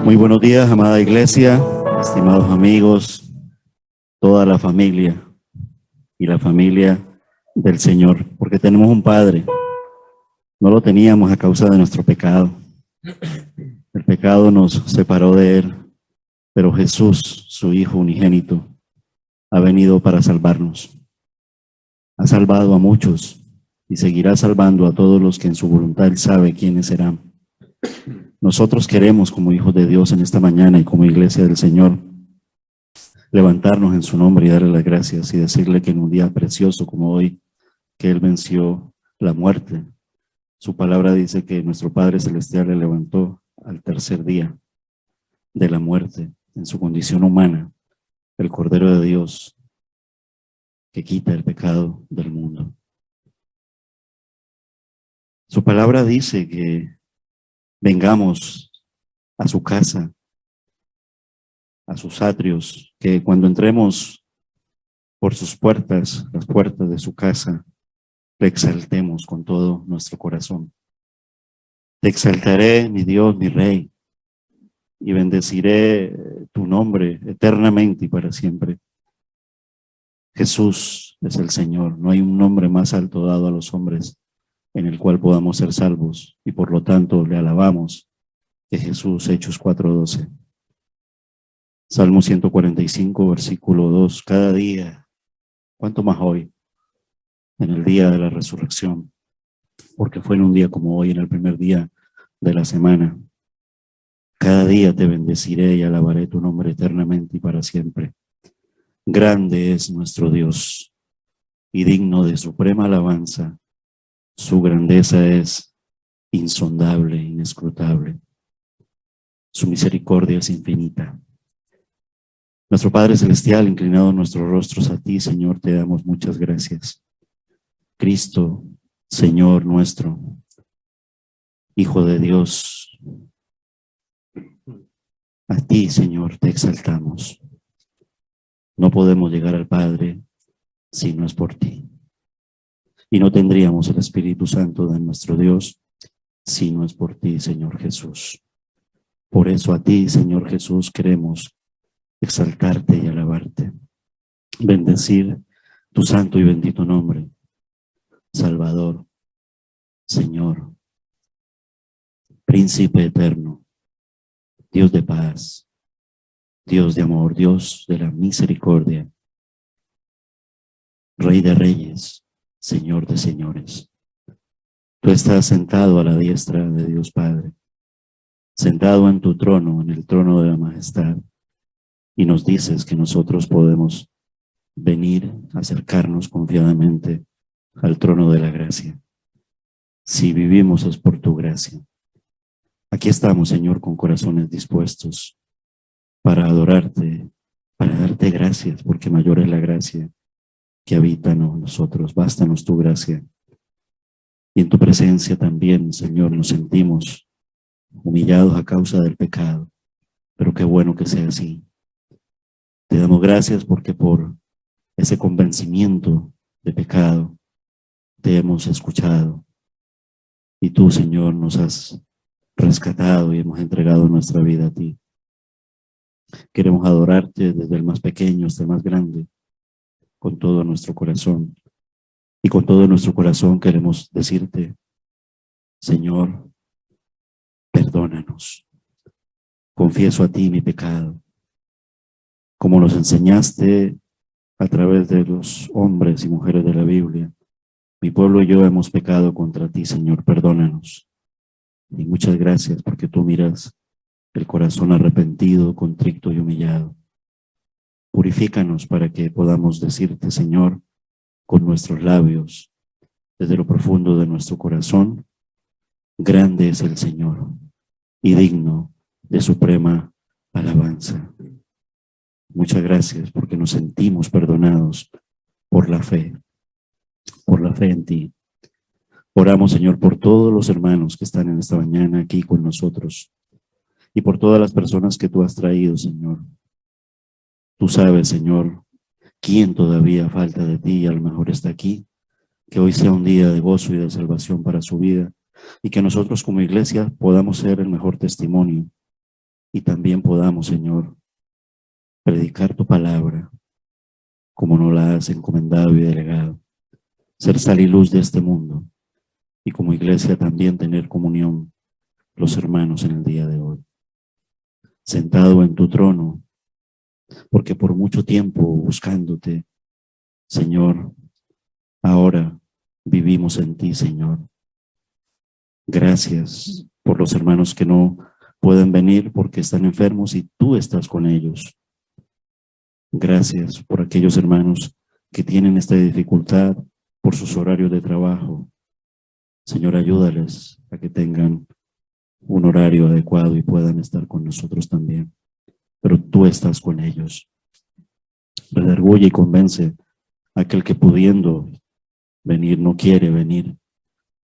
Muy buenos días, amada iglesia, estimados amigos, toda la familia y la familia del Señor, porque tenemos un Padre. No lo teníamos a causa de nuestro pecado. El pecado nos separó de Él, pero Jesús, su Hijo unigénito, ha venido para salvarnos. Ha salvado a muchos y seguirá salvando a todos los que en su voluntad Él sabe quiénes serán. Nosotros queremos, como hijos de Dios en esta mañana y como iglesia del Señor, levantarnos en su nombre y darle las gracias y decirle que en un día precioso como hoy, que Él venció la muerte. Su palabra dice que nuestro Padre Celestial le levantó al tercer día de la muerte en su condición humana, el Cordero de Dios que quita el pecado del mundo. Su palabra dice que vengamos a su casa, a sus atrios, que cuando entremos por sus puertas, las puertas de su casa, le exaltemos con todo nuestro corazón. Te exaltaré, mi Dios, mi Rey, y bendeciré tu nombre eternamente y para siempre. Jesús es el Señor. No hay un nombre más alto dado a los hombres en el cual podamos ser salvos, y por lo tanto le alabamos, que Jesús, Hechos 4:12. Salmo 145, versículo 2. Cada día, ¿cuánto más hoy? En el día de la resurrección, porque fue en un día como hoy, en el primer día de la semana. Cada día te bendeciré y alabaré tu nombre eternamente y para siempre. Grande es nuestro Dios y digno de suprema alabanza. Su grandeza es insondable, inescrutable. Su misericordia es infinita. Nuestro Padre Celestial, inclinado nuestros rostros a ti, Señor, te damos muchas gracias. Cristo, Señor nuestro, Hijo de Dios, a ti, Señor, te exaltamos. No podemos llegar al Padre si no es por ti. Y no tendríamos el Espíritu Santo de nuestro Dios si no es por ti, Señor Jesús. Por eso a ti, Señor Jesús, queremos exaltarte y alabarte. Bendecir tu santo y bendito nombre. Salvador, Señor, Príncipe eterno, Dios de paz, Dios de amor, Dios de la misericordia, Rey de reyes, Señor de señores. Tú estás sentado a la diestra de Dios Padre, sentado en tu trono, en el trono de la majestad, y nos dices que nosotros podemos venir, acercarnos confiadamente al trono de la gracia. Si vivimos es por tu gracia. Aquí estamos, Señor, con corazones dispuestos para adorarte, para darte gracias, porque mayor es la gracia que habita en nosotros. Bástanos tu gracia. Y en tu presencia también, Señor, nos sentimos humillados a causa del pecado, pero qué bueno que sea así. Te damos gracias porque por ese convencimiento de pecado te hemos escuchado y tú, Señor, nos has rescatado y hemos entregado nuestra vida a ti. Queremos adorarte desde el más pequeño hasta el más grande, con todo nuestro corazón. Y con todo nuestro corazón queremos decirte, Señor, perdónanos. Confieso a ti mi pecado. Como nos enseñaste a través de los hombres y mujeres de la Biblia, mi pueblo y yo hemos pecado contra ti, Señor, perdónanos. Y muchas gracias porque tú miras el corazón arrepentido, contrito y humillado. Purifícanos para que podamos decirte, Señor, con nuestros labios, desde lo profundo de nuestro corazón, grande es el Señor y digno de suprema alabanza. Muchas gracias porque nos sentimos perdonados por la fe en ti. Oramos, Señor, por todos los hermanos que están en esta mañana aquí con nosotros y por todas las personas que tú has traído, Señor. Tú sabes, Señor, quién todavía falta de ti y a lo mejor está aquí que hoy sea un día de gozo y de salvación para su vida, y que nosotros como iglesia podamos ser el mejor testimonio y también podamos, Señor, predicar tu palabra como nos la has encomendado y delegado, ser sal y luz de este mundo, y como iglesia también tener comunión los hermanos en el día de hoy. Sentado en tu trono, porque por mucho tiempo buscándote, Señor, ahora vivimos en ti, Señor. Gracias por los hermanos que no pueden venir porque están enfermos y tú estás con ellos. Gracias por aquellos hermanos que tienen esta dificultad por sus horarios de trabajo. Señor, ayúdales a que tengan un horario adecuado y puedan estar con nosotros también. Pero tú estás con ellos. Redarguye y convence a aquel que pudiendo venir no quiere venir.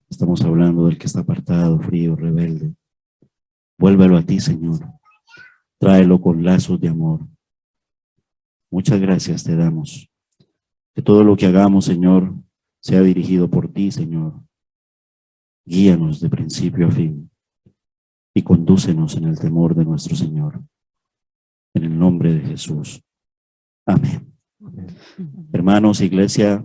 Estamos hablando del que está apartado, frío, rebelde. Vuélvelo a ti, Señor. Tráelo con lazos de amor. Muchas gracias te damos. Que todo lo que hagamos, Señor, sea dirigido por ti, Señor. Guíanos de principio a fin y condúcenos en el temor de nuestro Señor. En el nombre de Jesús. Amén. Amén. Hermanos, iglesia,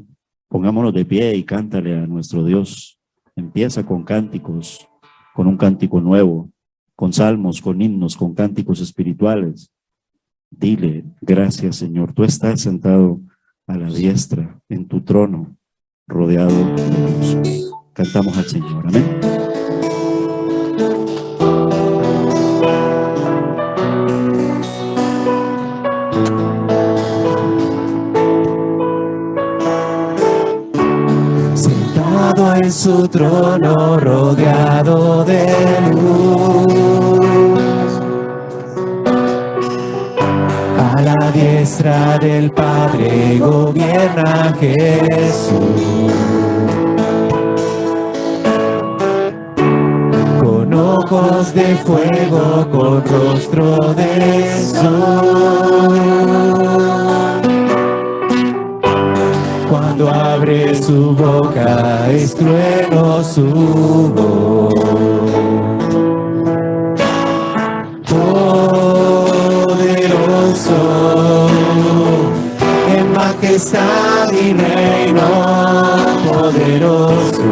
pongámonos de pie y cántale a nuestro Dios. Empieza con cánticos, con un cántico nuevo, con salmos, con himnos, con cánticos espirituales. Dile, gracias, Señor. Tú estás sentado a la diestra en tu trono, rodeado de luz. Cantamos al Señor. Amén. Sentado en su trono, rodeado de luz, a la diestra del Padre gobierna Jesús. Con ojos de fuego, con rostro de sol, cuando abre su boca es trueno su voz. Poderoso en majestad y reino, poderoso.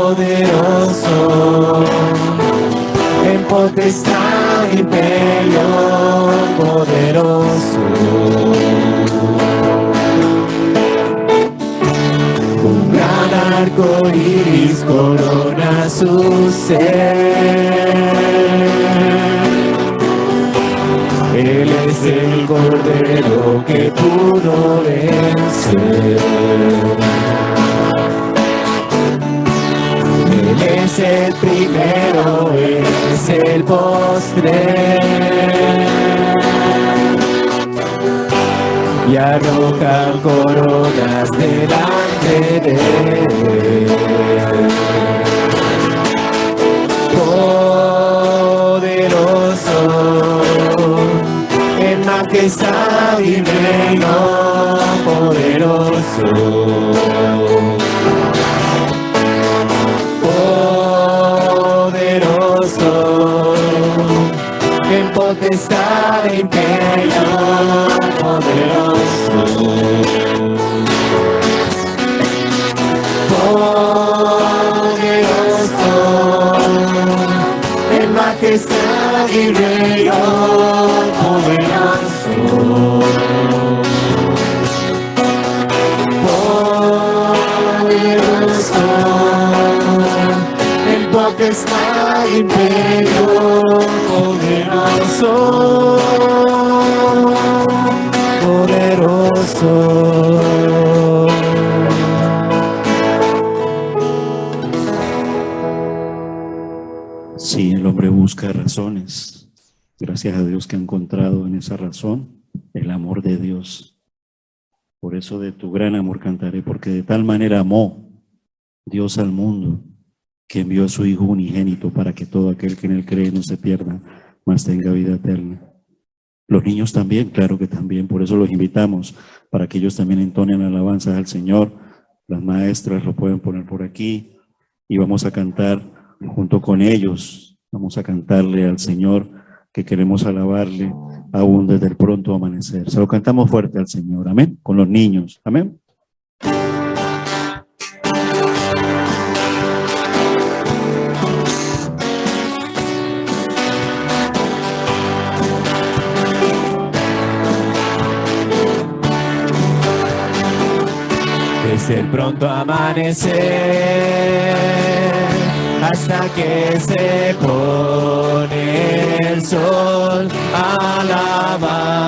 Poderoso en potestad y imperio, poderoso. Un gran arco iris corona su ser. Él es el Cordero que pudo vencer. Él es el primero, Él es el postre. Y arrojan coronas delante de Él. Poderoso en majestad y reino, poderoso. En potestad e imperio, poderoso. Poderoso en majestad y reino, poderoso. Poderoso en potestad y imperio, poderoso, poderoso. Sí, el hombre busca razones. Gracias a Dios que ha encontrado en esa razón el amor de Dios. Por eso de tu gran amor cantaré, porque de tal manera amó Dios al mundo, que envió a su Hijo unigénito para que todo aquel que en él cree no se pierda, mas tenga vida eterna. Los niños también, claro que también, por eso los invitamos, para que ellos también entonen alabanzas al Señor. Las maestras lo pueden poner por aquí y vamos a cantar junto con ellos. Vamos a cantarle al Señor que queremos alabarle aún desde el pronto amanecer. Se lo cantamos fuerte al Señor, amén, con los niños, amén. Desde el pronto amanecer hasta que se pone el sol, alabar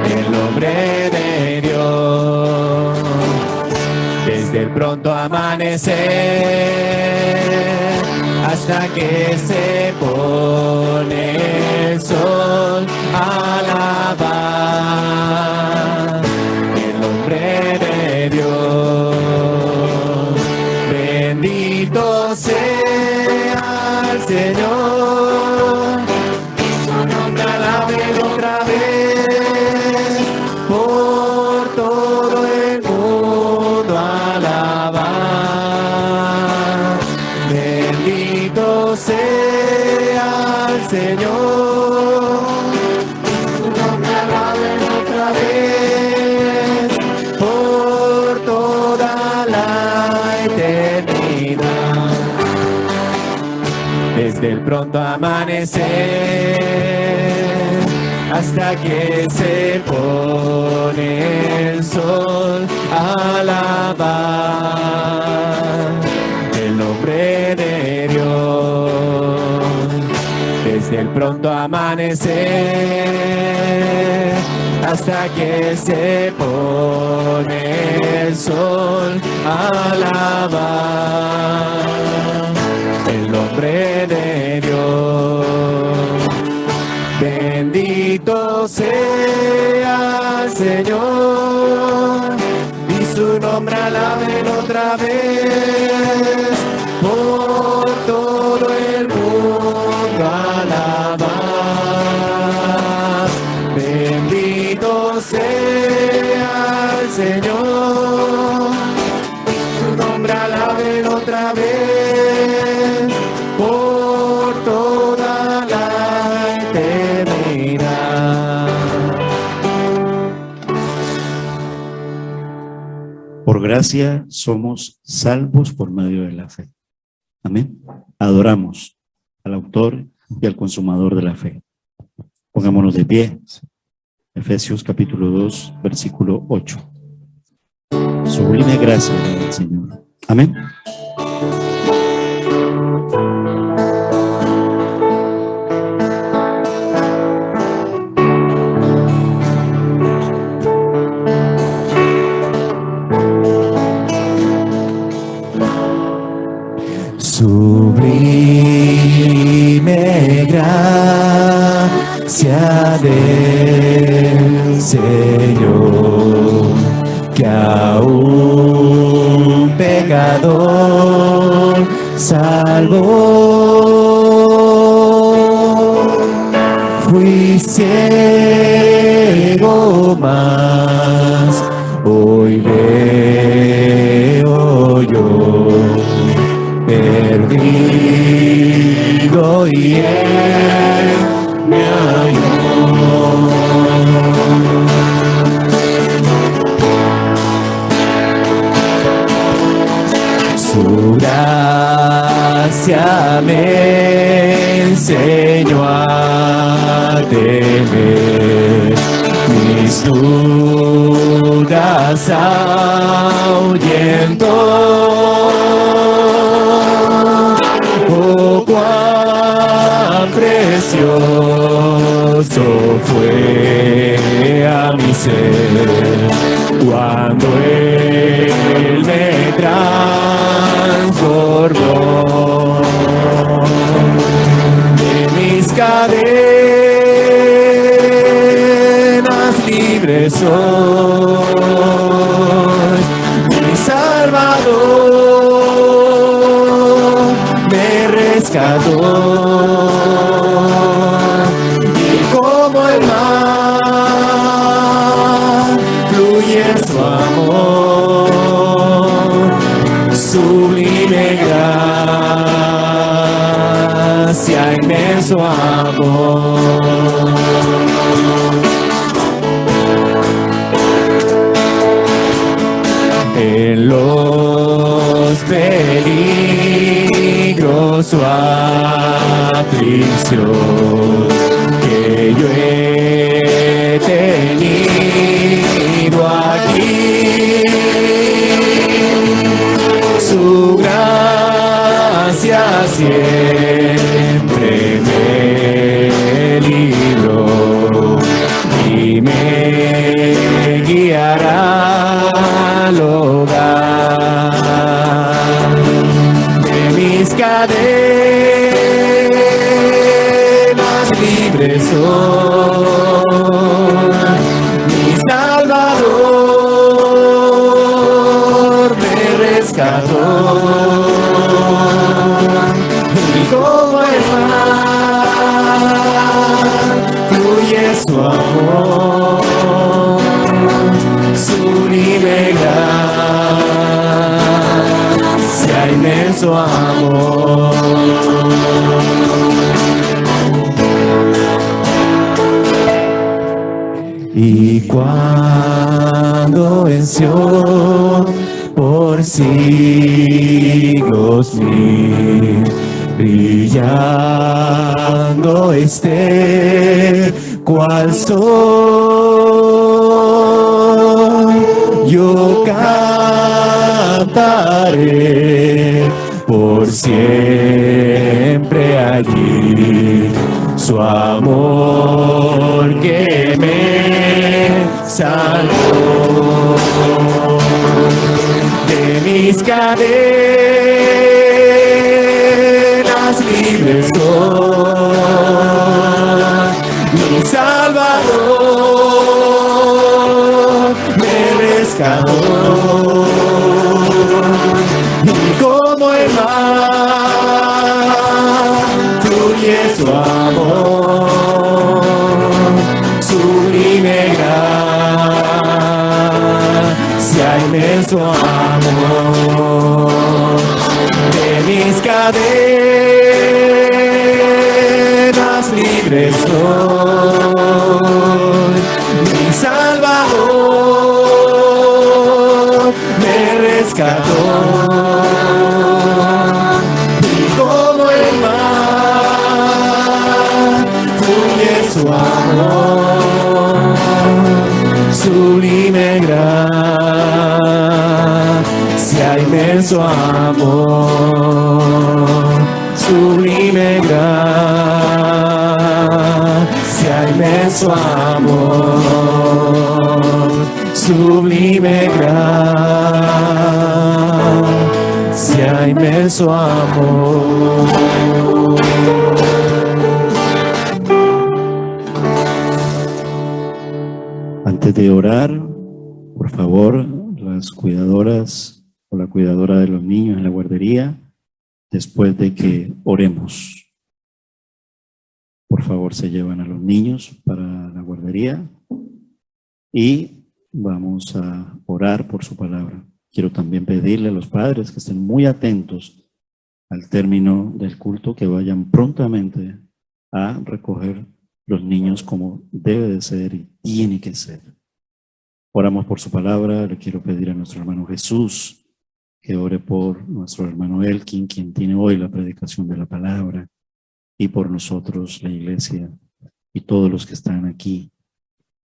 el nombre de Dios. Desde el pronto amanecer hasta que se pone el sol, alabar el nombre de Dios. Bendito sea el Señor, su nombre alaben otra vez, por todo el mundo alabar. Bendito sea el Señor, su nombre alaben otra vez, por toda la eternidad. Desde el pronto amanecer hasta que se pone el sol, alabar el nombre de Dios. Desde el pronto amanecer hasta que se pone el sol, alabar el nombre de Dios. Bendito sea el Señor, y su nombre alaben otra vez, por todo el mundo alabar. Bendito sea el Señor, su nombre alaben otra vez, por toda la eternidad. Por gracia somos salvos por medio de la fe. Amén. Adoramos al autor y al consumador de la fe. Pongámonos de pie. Efesios capítulo 2, versículo 8. Sublime gracia del Señor. Amén. Sublime gracia del Señor, que a un pecador salvó. Fui ciego, mas hoy veo yo. Perdido y él me halló. Su gracia me enseñó a temer, mis dudas ahuyentó. Oh, cuán precioso fue a mi ser cuando Él me transformó. De mis cadenas libres soy, mi Salvador me rescató y gracia, inmenso amor. En los peligros su aflicción que yo he tenido aquí, su gracia siempre me libró y me guiará al hogar de mis cadenas, libres soy, mi Salvador me rescató, y como el mar fluye su amor, sublime gracia, inmenso amor. Y cuando en Sion por siglos mil brillando esté cual sol, yo cantaré por siempre allí su amor que me salvó de mis cadenas, libres soy, mi Salvador me rescató, y como el mar fluye su amor, sublime gracia, inmenso amor, de mis cadenas libres soy, mi Salvador me rescató, y como el mar fluye su amor, sublime gracia, inmenso amor, sublime gracia, inmenso amor, sublime gracia, inmenso amor. Antes de orar, por favor, las cuidadoras o la cuidadora de los niños en la guardería, después de que oremos, por favor, se llevan a los niños para la guardería y vamos a orar por su palabra. Quiero también pedirle a los padres que estén muy atentos al término del culto, que vayan prontamente a recoger los niños como debe de ser y tiene que ser. Oramos por su palabra. Le quiero pedir a nuestro hermano Jesús que ore por nuestro hermano Elkin, quien tiene hoy la predicación de la palabra, y por nosotros, la iglesia, y todos los que están aquí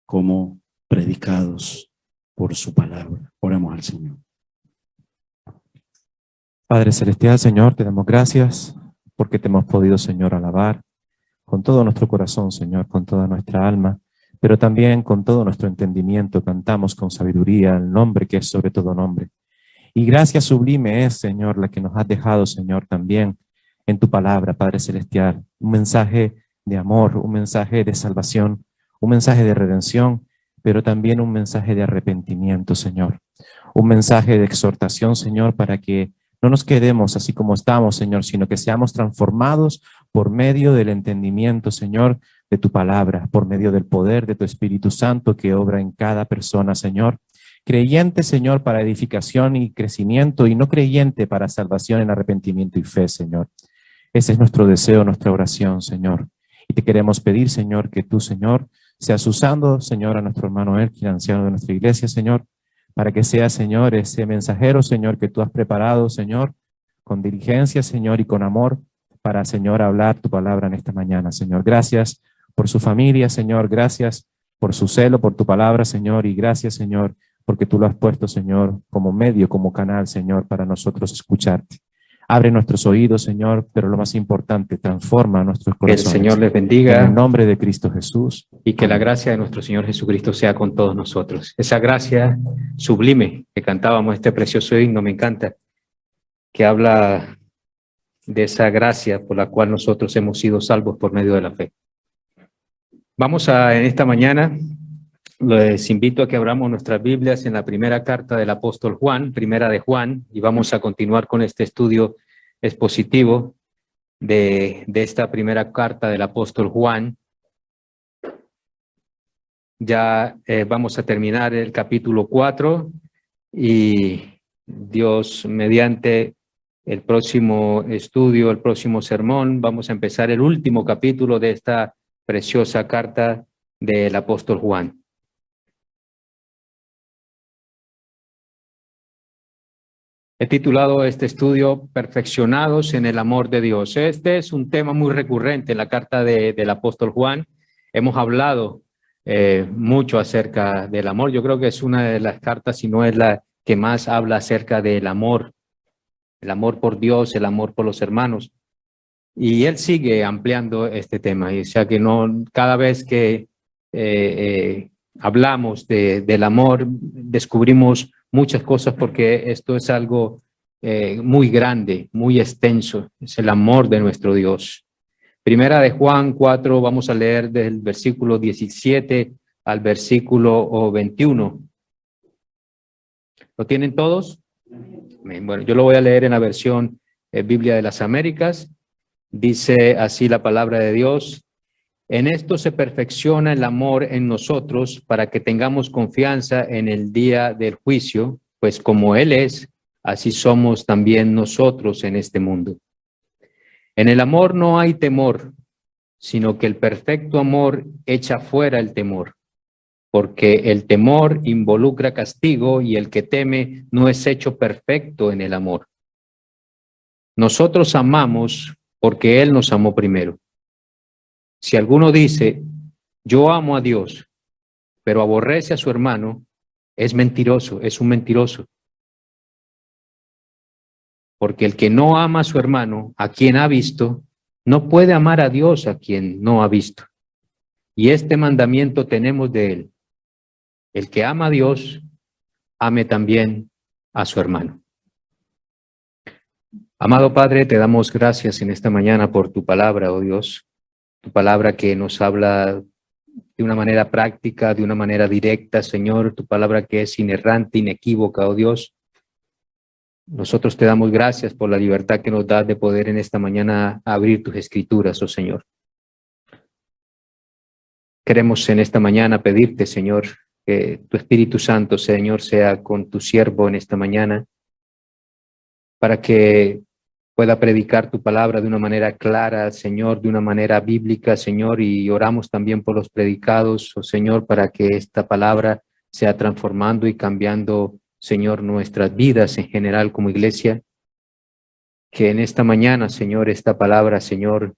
como predicados por su palabra. Oramos al Señor. Padre Celestial, Señor, te damos gracias porque te hemos podido, Señor, alabar con todo nuestro corazón, Señor, con toda nuestra alma, pero también con todo nuestro entendimiento. Cantamos con sabiduría el nombre que es sobre todo nombre. Y gracia sublime es, Señor, la que nos has dejado, Señor, también en tu palabra, Padre Celestial. Un mensaje de amor, un mensaje de salvación, un mensaje de redención, pero también un mensaje de arrepentimiento, Señor. Un mensaje de exhortación, Señor, para que no nos quedemos así como estamos, Señor, sino que seamos transformados por medio del entendimiento, Señor, de tu palabra, por medio del poder de tu Espíritu Santo que obra en cada persona, Señor. Creyente, Señor, para edificación y crecimiento, y no creyente para salvación en arrepentimiento y fe, Señor. Ese es nuestro deseo, nuestra oración, Señor. Y te queremos pedir, Señor, que tú, Señor, seas usando, Señor, a nuestro hermano Elkin, anciano de nuestra iglesia, Señor, para que sea, Señor, ese mensajero, Señor, que tú has preparado, Señor, con diligencia, Señor, y con amor, para, Señor, hablar tu palabra en esta mañana, Señor. Gracias por su familia, Señor. Gracias por su celo, por tu palabra, Señor. Y gracias, Señor, porque tú lo has puesto, Señor, como medio, como canal, Señor, para nosotros escucharte. Abre nuestros oídos, Señor, pero lo más importante, transforma nuestros Que el corazones. Señor les En el bendiga nombre de Cristo Jesús. y que la Amén. gracia de nuestro Señor Jesucristo sea con todos nosotros. Esa gracia sublime que cantábamos, este precioso himno, me encanta, que habla de esa gracia por la cual nosotros hemos sido salvos por medio de la fe. Vamos en esta mañana, les invito a que abramos nuestras Biblias en la primera carta del apóstol Juan, primera de Juan, y vamos a continuar con este estudio expositivo de esta primera carta del apóstol Juan. Ya vamos a terminar el capítulo 4 y Dios mediante el próximo estudio, el próximo sermón, vamos a empezar el último capítulo de esta preciosa carta del apóstol Juan. He titulado este estudio Perfeccionados en el amor de Dios. Este es un tema muy recurrente en la carta del apóstol Juan. Hemos hablado mucho acerca del amor. Yo creo que es una de las cartas, si no es la que más habla acerca del amor. El amor por Dios, el amor por los hermanos. Y él sigue ampliando este tema. Y o sea que no, cada vez que hablamos del amor, descubrimos muchas cosas porque esto es algo muy grande, muy extenso. Es el amor de nuestro Dios. Primera de Juan 4, vamos a leer del versículo 17 al versículo 21. ¿Lo tienen todos? Bueno, yo lo voy a leer en la versión Biblia de las Américas. Dice así la palabra de Dios: en esto se perfecciona el amor en nosotros para que tengamos confianza en el día del juicio, pues como Él es, así somos también nosotros en este mundo. En el amor no hay temor, sino que el perfecto amor echa fuera el temor, porque el temor involucra castigo y el que teme no es hecho perfecto en el amor. Nosotros amamos porque Él nos amó primero. Si alguno dice, yo amo a Dios, pero aborrece a su hermano, es mentiroso, es un mentiroso. Porque el que no ama a su hermano, a quien ha visto, no puede amar a Dios a quien no ha visto. Y este mandamiento tenemos de Él: el que ama a Dios, ame también a su hermano. Amado Padre, te damos gracias en esta mañana por tu palabra, oh Dios. Tu palabra que nos habla de una manera práctica, de una manera directa, Señor. Tu palabra que es inerrante, inequívoca, oh Dios. Nosotros te damos gracias por la libertad que nos das de poder en esta mañana abrir tus escrituras, oh Señor. Queremos en esta mañana pedirte, Señor, que tu Espíritu Santo, Señor, sea con tu siervo en esta mañana, para que pueda predicar tu palabra de una manera clara, Señor, de una manera bíblica, Señor, y oramos también por los predicados, oh Señor, para que esta palabra sea transformando y cambiando, Señor, nuestras vidas en general como iglesia. Que en esta mañana, Señor, esta palabra, Señor,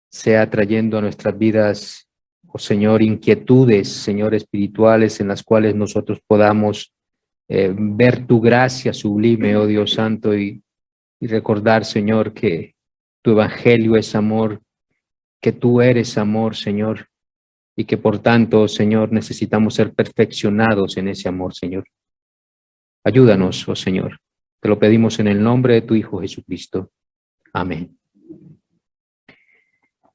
sea trayendo a nuestras vidas, oh Señor, inquietudes, Señor, espirituales en las cuales nosotros podamos ver tu gracia sublime, oh Dios Santo, y recordar, Señor, que tu evangelio es amor, que tú eres amor, Señor, y que por tanto, Señor, necesitamos ser perfeccionados en ese amor, Señor. Ayúdanos, oh Señor. Te lo pedimos en el nombre de tu Hijo Jesucristo. Amén.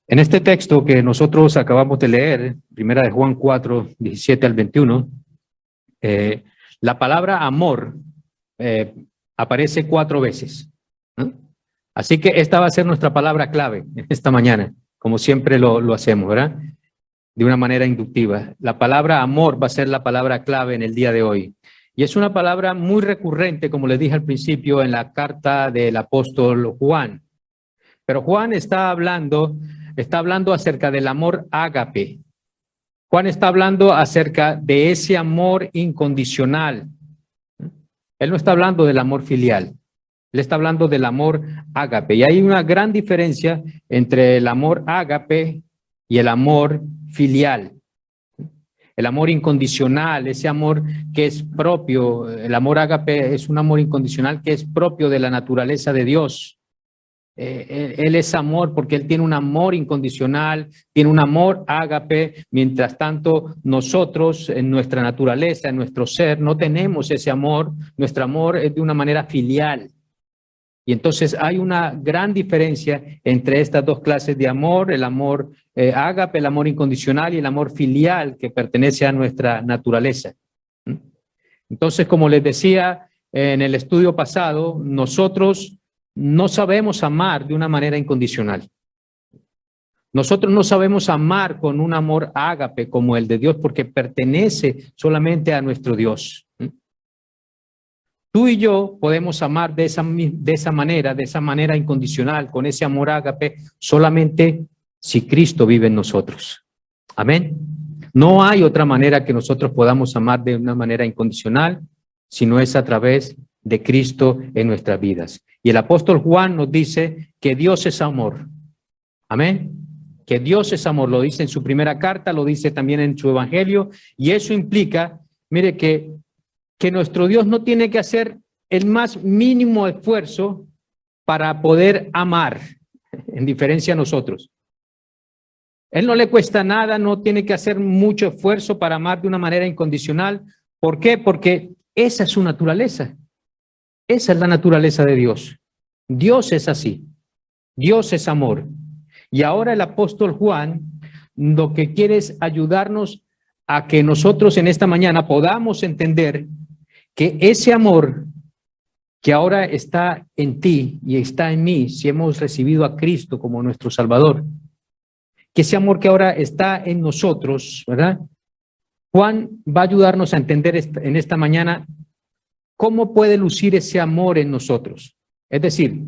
En este texto que nosotros acabamos de leer, primera de Juan 4, 17 al 21, la palabra amor aparece 4 veces. ¿No? Así que esta va a ser nuestra palabra clave esta mañana, como siempre lo hacemos, ¿verdad? De una manera inductiva. La palabra amor va a ser la palabra clave en el día de hoy. Y es una palabra muy recurrente, como les dije al principio, en la carta del apóstol Juan. Pero Juan está hablando acerca del amor ágape. Juan está hablando acerca de ese amor incondicional. Él no está hablando del amor filial. Él está hablando del amor ágape. Y hay una gran diferencia entre el amor ágape y el amor filial. El amor incondicional, ese amor que es propio, el amor ágape es un amor incondicional que es propio de la naturaleza de Dios. Él es amor porque Él tiene un amor incondicional, tiene un amor ágape, mientras tanto nosotros en nuestra naturaleza, en nuestro ser, no tenemos ese amor, nuestro amor es de una manera filial. Y entonces hay una gran diferencia entre estas dos clases de amor, el amor ágape, el amor incondicional y el amor filial que pertenece a nuestra naturaleza. Entonces, como les decía en el estudio pasado, nosotros no sabemos amar de una manera incondicional. Nosotros no sabemos amar con un amor ágape como el de Dios porque pertenece solamente a nuestro Dios. Tú y yo podemos amar de esa manera incondicional, con ese amor ágape, solamente si Cristo vive en nosotros. Amén. No hay otra manera que nosotros podamos amar de una manera incondicional, sino es a través de Cristo en nuestras vidas. Y el apóstol Juan nos dice que Dios es amor. Amén. Que Dios es amor. Lo dice en su primera carta, lo dice también en su evangelio. Y eso implica, mire, que nuestro Dios no tiene que hacer el más mínimo esfuerzo para poder amar, en diferencia a nosotros. Él no le cuesta nada, no tiene que hacer mucho esfuerzo para amar de una manera incondicional. ¿Por qué? Porque esa es su naturaleza. Esa es la naturaleza de Dios. Dios es así. Dios es amor. Y ahora el apóstol Juan lo que quiere es ayudarnos a que nosotros en esta mañana podamos entender que ese amor que ahora está en ti y está en mí, si hemos recibido a Cristo como nuestro Salvador, que ese amor que ahora está en nosotros, ¿verdad? Juan va a ayudarnos a entender en esta mañana cómo puede lucir ese amor en nosotros. Es decir,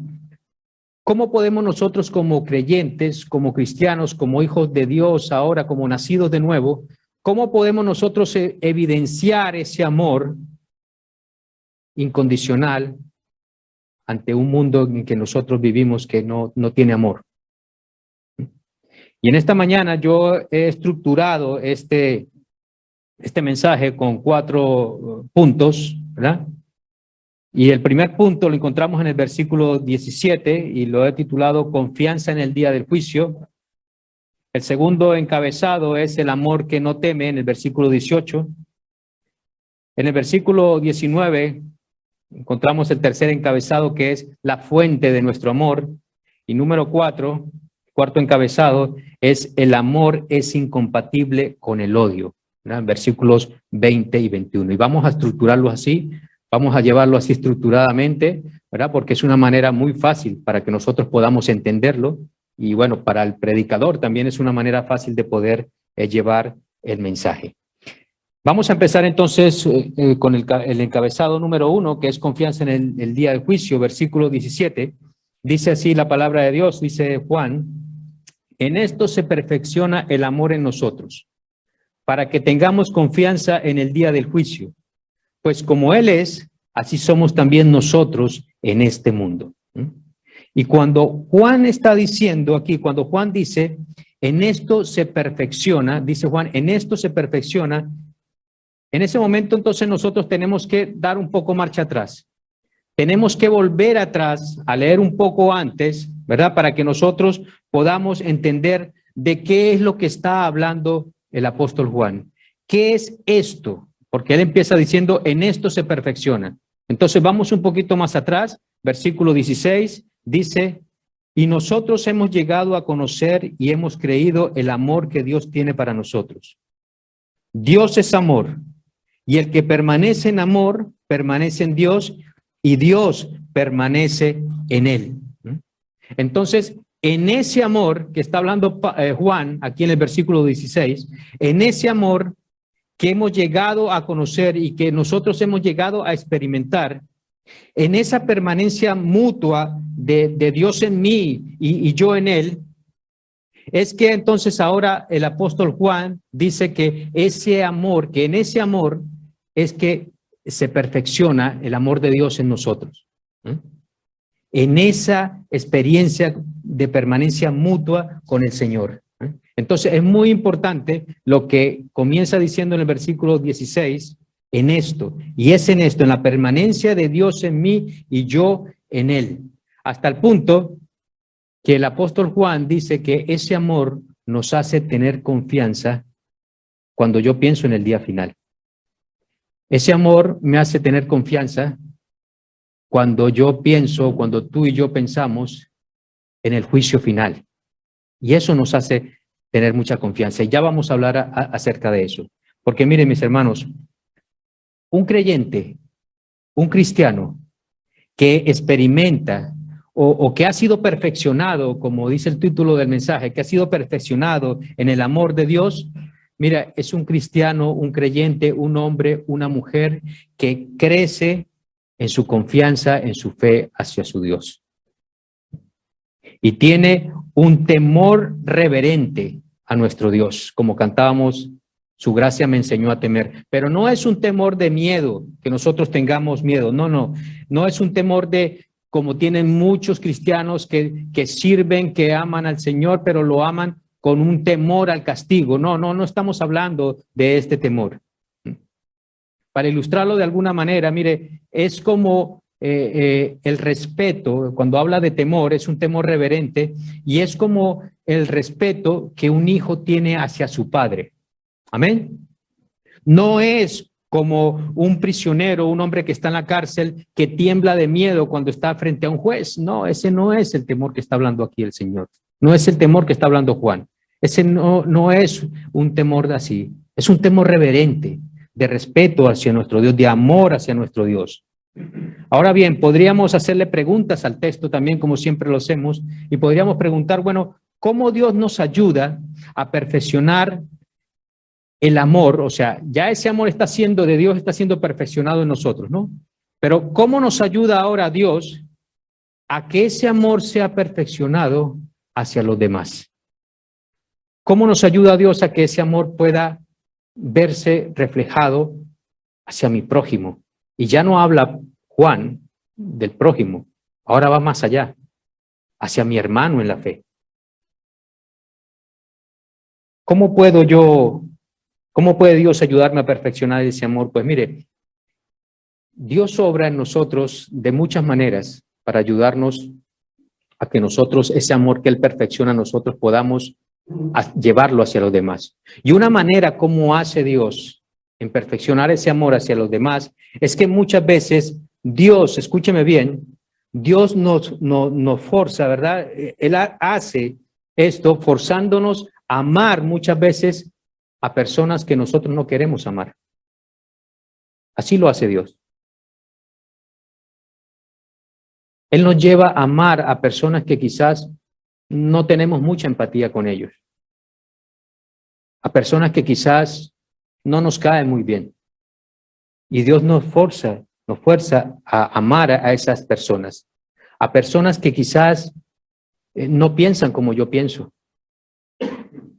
cómo podemos nosotros como creyentes, como cristianos, como hijos de Dios ahora, como nacidos de nuevo, cómo podemos nosotros evidenciar ese amor incondicional ante un mundo en que nosotros vivimos que no tiene amor. Y en esta mañana yo he estructurado este mensaje con 4 puntos, ¿verdad? Y el primer punto lo encontramos en el versículo 17 y lo he titulado Confianza en el día del juicio. El segundo encabezado es el amor que no teme en el versículo 18. En el versículo 19 encontramos el tercer encabezado que es la fuente de nuestro amor. Y número 4, cuarto encabezado, es el amor es incompatible con el odio, ¿verdad? Versículos 20 y 21. Y vamos a estructurarlo así, vamos a llevarlo así estructuradamente, ¿verdad? Porque es una manera muy fácil para que nosotros podamos entenderlo. Y bueno, para el predicador también es una manera fácil de poder llevar el mensaje. Vamos a empezar entonces con el encabezado número 1, que es confianza en el día del juicio, versículo 17. Dice así la palabra de Dios, dice Juan, en esto se perfecciona el amor en nosotros, para que tengamos confianza en el día del juicio. Pues como Él es, así somos también nosotros en este mundo. Y cuando Juan está diciendo aquí, cuando Juan dice, en esto se perfecciona, dice Juan, en esto se perfecciona, en ese momento entonces nosotros tenemos que dar un poco marcha atrás. Tenemos que volver atrás a leer un poco antes, ¿verdad? Para que nosotros podamos entender de qué es lo que está hablando el apóstol Juan. ¿Qué es esto? Porque él empieza diciendo, en esto se perfecciona. Entonces vamos un poquito más atrás, versículo 16, dice, y nosotros hemos llegado a conocer y hemos creído el amor que Dios tiene para nosotros. Dios es amor, y el que permanece en amor, permanece en Dios, y Dios permanece en él. Entonces, en ese amor que está hablando Juan, aquí en el versículo 16, en ese amor que hemos llegado a conocer y que nosotros hemos llegado a experimentar, en esa permanencia mutua de Dios en mí y yo en él, es que entonces ahora el apóstol Juan dice que ese amor, que en ese amor es que se perfecciona el amor de Dios en nosotros. En esa experiencia de permanencia mutua con el Señor. Entonces es muy importante lo que comienza diciendo en el versículo 16, en esto, y es en esto, en la permanencia de Dios en mí y yo en él. Hasta el punto que el apóstol Juan dice que ese amor nos hace tener confianza cuando yo pienso en el día final. Ese amor me hace tener confianza cuando yo pienso, cuando tú y yo pensamos en el juicio final. Y eso nos hace tener mucha confianza. Y ya vamos a hablar acerca de eso. Porque miren, mis hermanos, un creyente, un cristiano que experimenta o que ha sido perfeccionado, como dice el título del mensaje, que ha sido perfeccionado en el amor de Dios, mira, es un cristiano, un creyente, un hombre, una mujer que crece en su confianza, en su fe hacia su Dios. Y tiene un temor reverente a nuestro Dios, como cantábamos, su gracia me enseñó a temer. Pero no es un temor de miedo, que nosotros tengamos miedo, no es un temor de, como tienen muchos cristianos que sirven, que aman al Señor, pero lo aman con un temor al castigo. No estamos hablando de este temor. Para ilustrarlo de alguna manera, mire, es como el respeto, cuando habla de temor, es un temor reverente, y es como el respeto que un hijo tiene hacia su padre. Amén. No es como un prisionero, un hombre que está en la cárcel, que tiembla de miedo cuando está frente a un juez. No, ese no es el temor que está hablando aquí el Señor. No es el temor que está hablando Juan. Ese no es un temor de así. Es un temor reverente, de respeto hacia nuestro Dios, de amor hacia nuestro Dios. Ahora bien, podríamos hacerle preguntas al texto también, como siempre lo hacemos, y podríamos preguntar, bueno, ¿cómo Dios nos ayuda a perfeccionar el amor? O sea, ya ese amor está siendo de Dios, está siendo perfeccionado en nosotros, ¿no? Pero ¿cómo nos ayuda ahora Dios a que ese amor sea perfeccionado hacia los demás? ¿Cómo nos ayuda Dios a que ese amor pueda verse reflejado hacia mi prójimo? Y ya no habla Juan del prójimo, ahora va más allá, hacia mi hermano en la fe. ¿Cómo puede Dios ayudarme a perfeccionar ese amor? Pues mire, Dios obra en nosotros de muchas maneras para ayudarnos a que nosotros, ese amor que Él perfecciona, nosotros podamos llevarlo hacia los demás. Y una manera como hace Dios en perfeccionar ese amor hacia los demás es que muchas veces Dios, escúcheme bien, Dios nos forza, ¿verdad? Él hace esto forzándonos a amar muchas veces a personas que nosotros no queremos amar. Así lo hace Dios. Él nos lleva a amar a personas que quizás no tenemos mucha empatía con ellos. A personas que quizás no nos caen muy bien. Y Dios nos fuerza a amar a esas personas. A personas que quizás no piensan como yo pienso.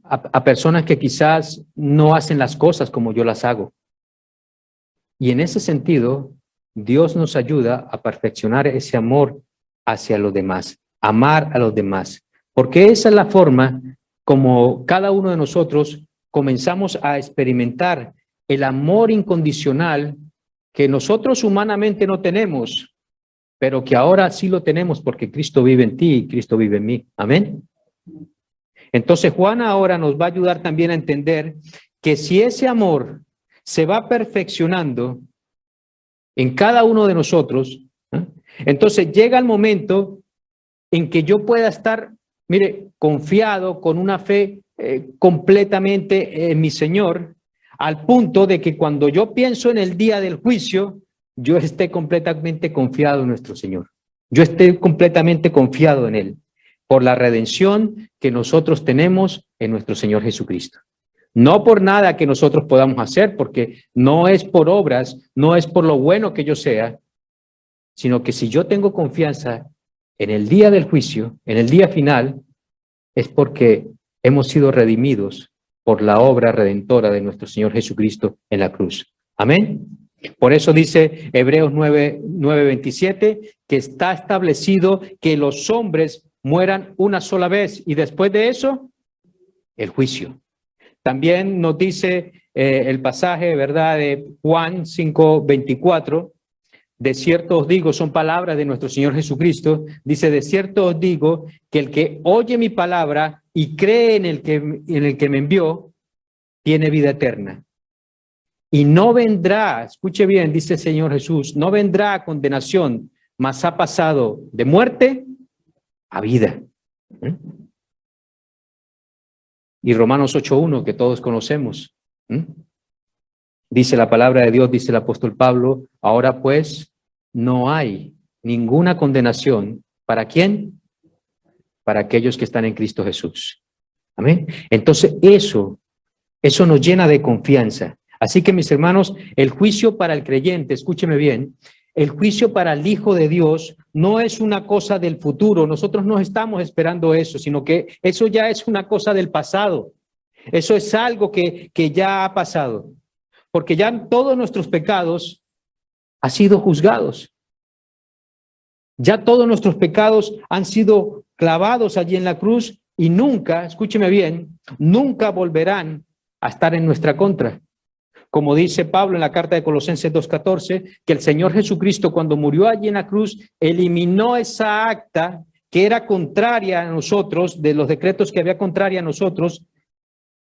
A personas que quizás no hacen las cosas como yo las hago. Y en ese sentido, Dios nos ayuda a perfeccionar ese amor hacia los demás, amar a los demás. Porque esa es la forma como cada uno de nosotros comenzamos a experimentar el amor incondicional que nosotros humanamente no tenemos, pero que ahora sí lo tenemos porque Cristo vive en ti y Cristo vive en mí. Amén. Entonces Juan ahora nos va a ayudar también a entender que si ese amor se va perfeccionando en cada uno de nosotros, entonces llega el momento en que yo pueda estar, mire, confiado con una fe completamente en mi Señor, al punto de que cuando yo pienso en el día del juicio, yo esté completamente confiado en nuestro Señor. Yo esté completamente confiado en Él, por la redención que nosotros tenemos en nuestro Señor Jesucristo. No por nada que nosotros podamos hacer, porque no es por obras, no es por lo bueno que yo sea, sino que si yo tengo confianza en el día del juicio, en el día final, es porque hemos sido redimidos por la obra redentora de nuestro Señor Jesucristo en la cruz. Amén. Por eso dice Hebreos 9:27, que está establecido que los hombres mueran una sola vez y después de eso, el juicio. También nos dice el pasaje, ¿verdad?, de Juan 5:24, de cierto os digo, son palabras de nuestro Señor Jesucristo, dice, de cierto os digo que el que oye mi palabra y cree en el que me envió, tiene vida eterna. Y no vendrá, escuche bien, dice el Señor Jesús, no vendrá a condenación, mas ha pasado de muerte a vida. Y Romanos 8:1, que todos conocemos, dice la palabra de Dios, dice el apóstol Pablo, ahora pues no hay ninguna condenación. ¿Para quién? Para aquellos que están en Cristo Jesús. Amén. Entonces eso nos llena de confianza. Así que mis hermanos, el juicio para el creyente, escúcheme bien, el juicio para el Hijo de Dios no es una cosa del futuro. Nosotros no estamos esperando eso, sino que eso ya es una cosa del pasado. Eso es algo que ya ha pasado. Porque ya todos nuestros pecados han sido juzgados. Ya todos nuestros pecados han sido clavados allí en la cruz y nunca, escúcheme bien, nunca volverán a estar en nuestra contra. Como dice Pablo en la carta de Colosenses 2:14, que el Señor Jesucristo cuando murió allí en la cruz eliminó esa acta que era contraria a nosotros, de los decretos que había contraria a nosotros.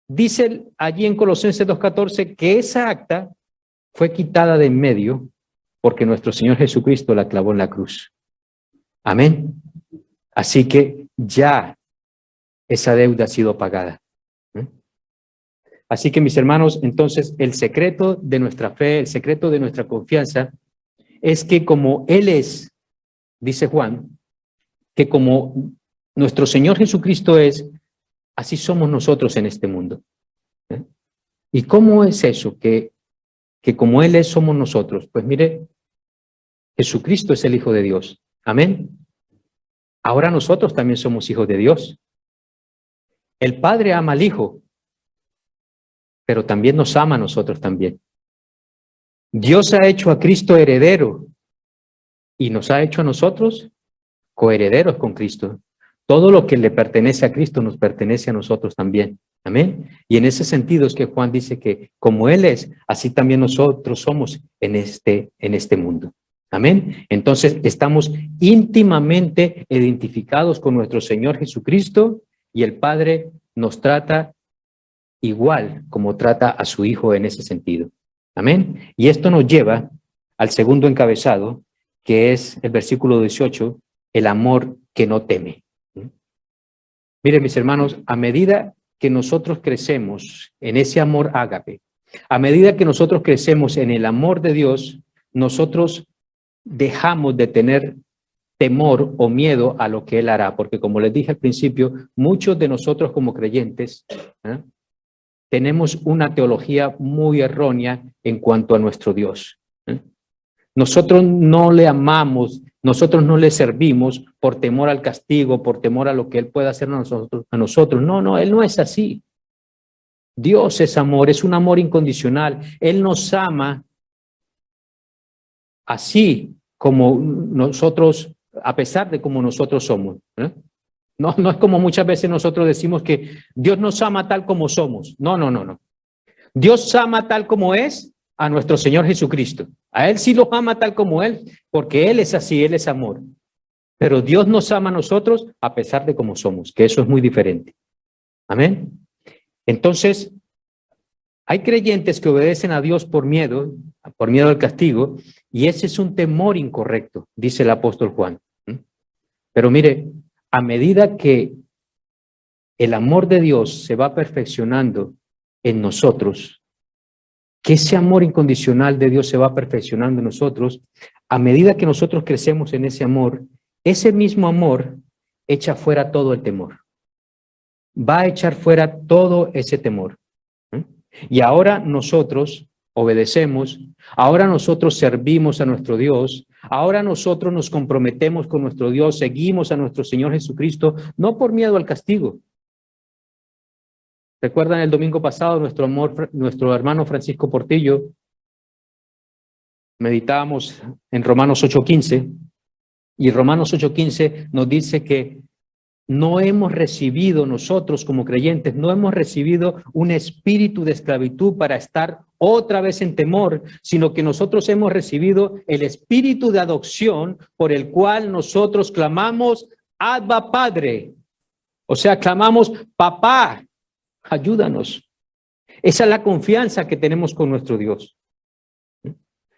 Dice allí en Colosenses 2:14 que esa acta fue quitada de en medio porque nuestro Señor Jesucristo la clavó en la cruz. Amén. Así que ya esa deuda ha sido pagada. Así que mis hermanos, entonces el secreto de nuestra fe, el secreto de nuestra confianza es que como Él es, dice Juan, que como nuestro Señor Jesucristo es, así somos nosotros en este mundo. ¿Y cómo es eso? Que como Él es, somos nosotros. Pues mire, Jesucristo es el Hijo de Dios. Amén. Ahora nosotros también somos hijos de Dios. El Padre ama al Hijo, pero también nos ama a nosotros también. Dios ha hecho a Cristo heredero y nos ha hecho a nosotros coherederos con Cristo. Todo lo que le pertenece a Cristo nos pertenece a nosotros también. Amén. Y en ese sentido es que Juan dice que como Él es, así también nosotros somos en este mundo. Amén. Entonces estamos íntimamente identificados con nuestro Señor Jesucristo y el Padre nos trata igual como trata a su Hijo en ese sentido. Amén. Y esto nos lleva al segundo encabezado, que es el versículo 18, el amor que no teme. Miren, mis hermanos, a medida que nosotros crecemos en ese amor ágape, a medida que nosotros crecemos en el amor de Dios, nosotros dejamos de tener temor o miedo a lo que Él hará, porque como les dije al principio, muchos de nosotros como creyentes tenemos una teología muy errónea en cuanto a nuestro Dios. Nosotros no le amamos, nosotros no le servimos por temor al castigo, por temor a lo que Él pueda hacer a nosotros. No, Él no es así. Dios es amor, es un amor incondicional. Él nos ama así como nosotros, a pesar de como nosotros somos. No es como muchas veces nosotros decimos que Dios nos ama tal como somos. No. Dios ama tal como es a nuestro Señor Jesucristo. A Él sí lo ama tal como Él, porque Él es así, Él es amor. Pero Dios nos ama a nosotros a pesar de como somos, que eso es muy diferente. Amén. Entonces, hay creyentes que obedecen a Dios por miedo al castigo, y ese es un temor incorrecto, dice el apóstol Juan. Pero mire, a medida que el amor de Dios se va perfeccionando en nosotros, que ese amor incondicional de Dios se va perfeccionando en nosotros, a medida que nosotros crecemos en ese amor, ese mismo amor echa fuera todo el temor. Va a echar fuera todo ese temor. Y ahora nosotros, obedecemos, ahora nosotros servimos a nuestro Dios, ahora nosotros nos comprometemos con nuestro Dios, seguimos a nuestro Señor Jesucristo, no por miedo al castigo. ¿Recuerdan el domingo pasado nuestro hermano Francisco Portillo? Meditábamos en Romanos 8:15, y Romanos 8:15 nos dice que no hemos recibido nosotros como creyentes, no hemos recibido un espíritu de esclavitud para estar otra vez en temor, sino que nosotros hemos recibido el espíritu de adopción por el cual nosotros clamamos, Abba Padre. O sea, clamamos, papá, ayúdanos. Esa es la confianza que tenemos con nuestro Dios.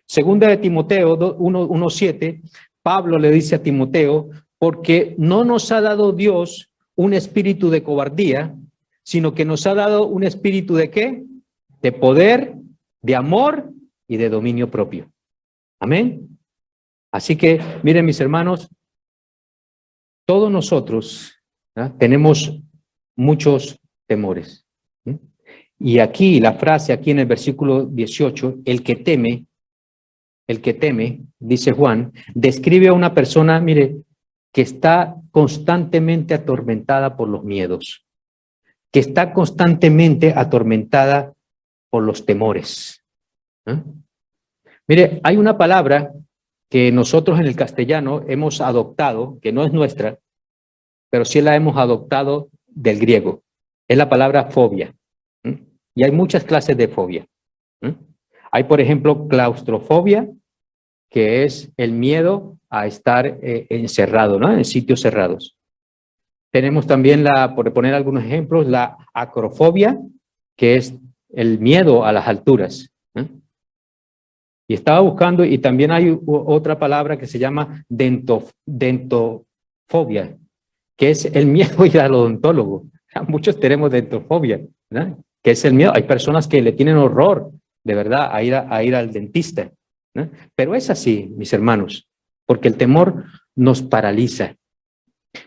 Segunda de Timoteo 1:7, Pablo le dice a Timoteo, porque no nos ha dado Dios un espíritu de cobardía, sino que nos ha dado un espíritu ¿de qué? De poder, de amor y de dominio propio. Amén. Así que, miren mis hermanos, todos nosotros tenemos muchos temores. Y aquí, la frase aquí en el versículo 18, el que teme, dice Juan, describe a una persona, mire, que está constantemente atormentada por los miedos, que está constantemente atormentada por los temores. Mire, hay una palabra que nosotros en el castellano hemos adoptado, que no es nuestra, pero sí la hemos adoptado del griego. Es la palabra fobia. Y hay muchas clases de fobia. Hay, por ejemplo, claustrofobia, que es el miedo a estar encerrado, ¿no? En sitios cerrados. Tenemos también, por poner algunos ejemplos, la acrofobia, que es el miedo a las alturas. Y estaba buscando, y también hay otra palabra que se llama dentofobia, que es el miedo a ir al odontólogo. Muchos tenemos dentofobia, ¿verdad? Que es el miedo. Hay personas que le tienen horror, de verdad, a ir al dentista. ¿No? Pero es así, mis hermanos, porque el temor nos paraliza.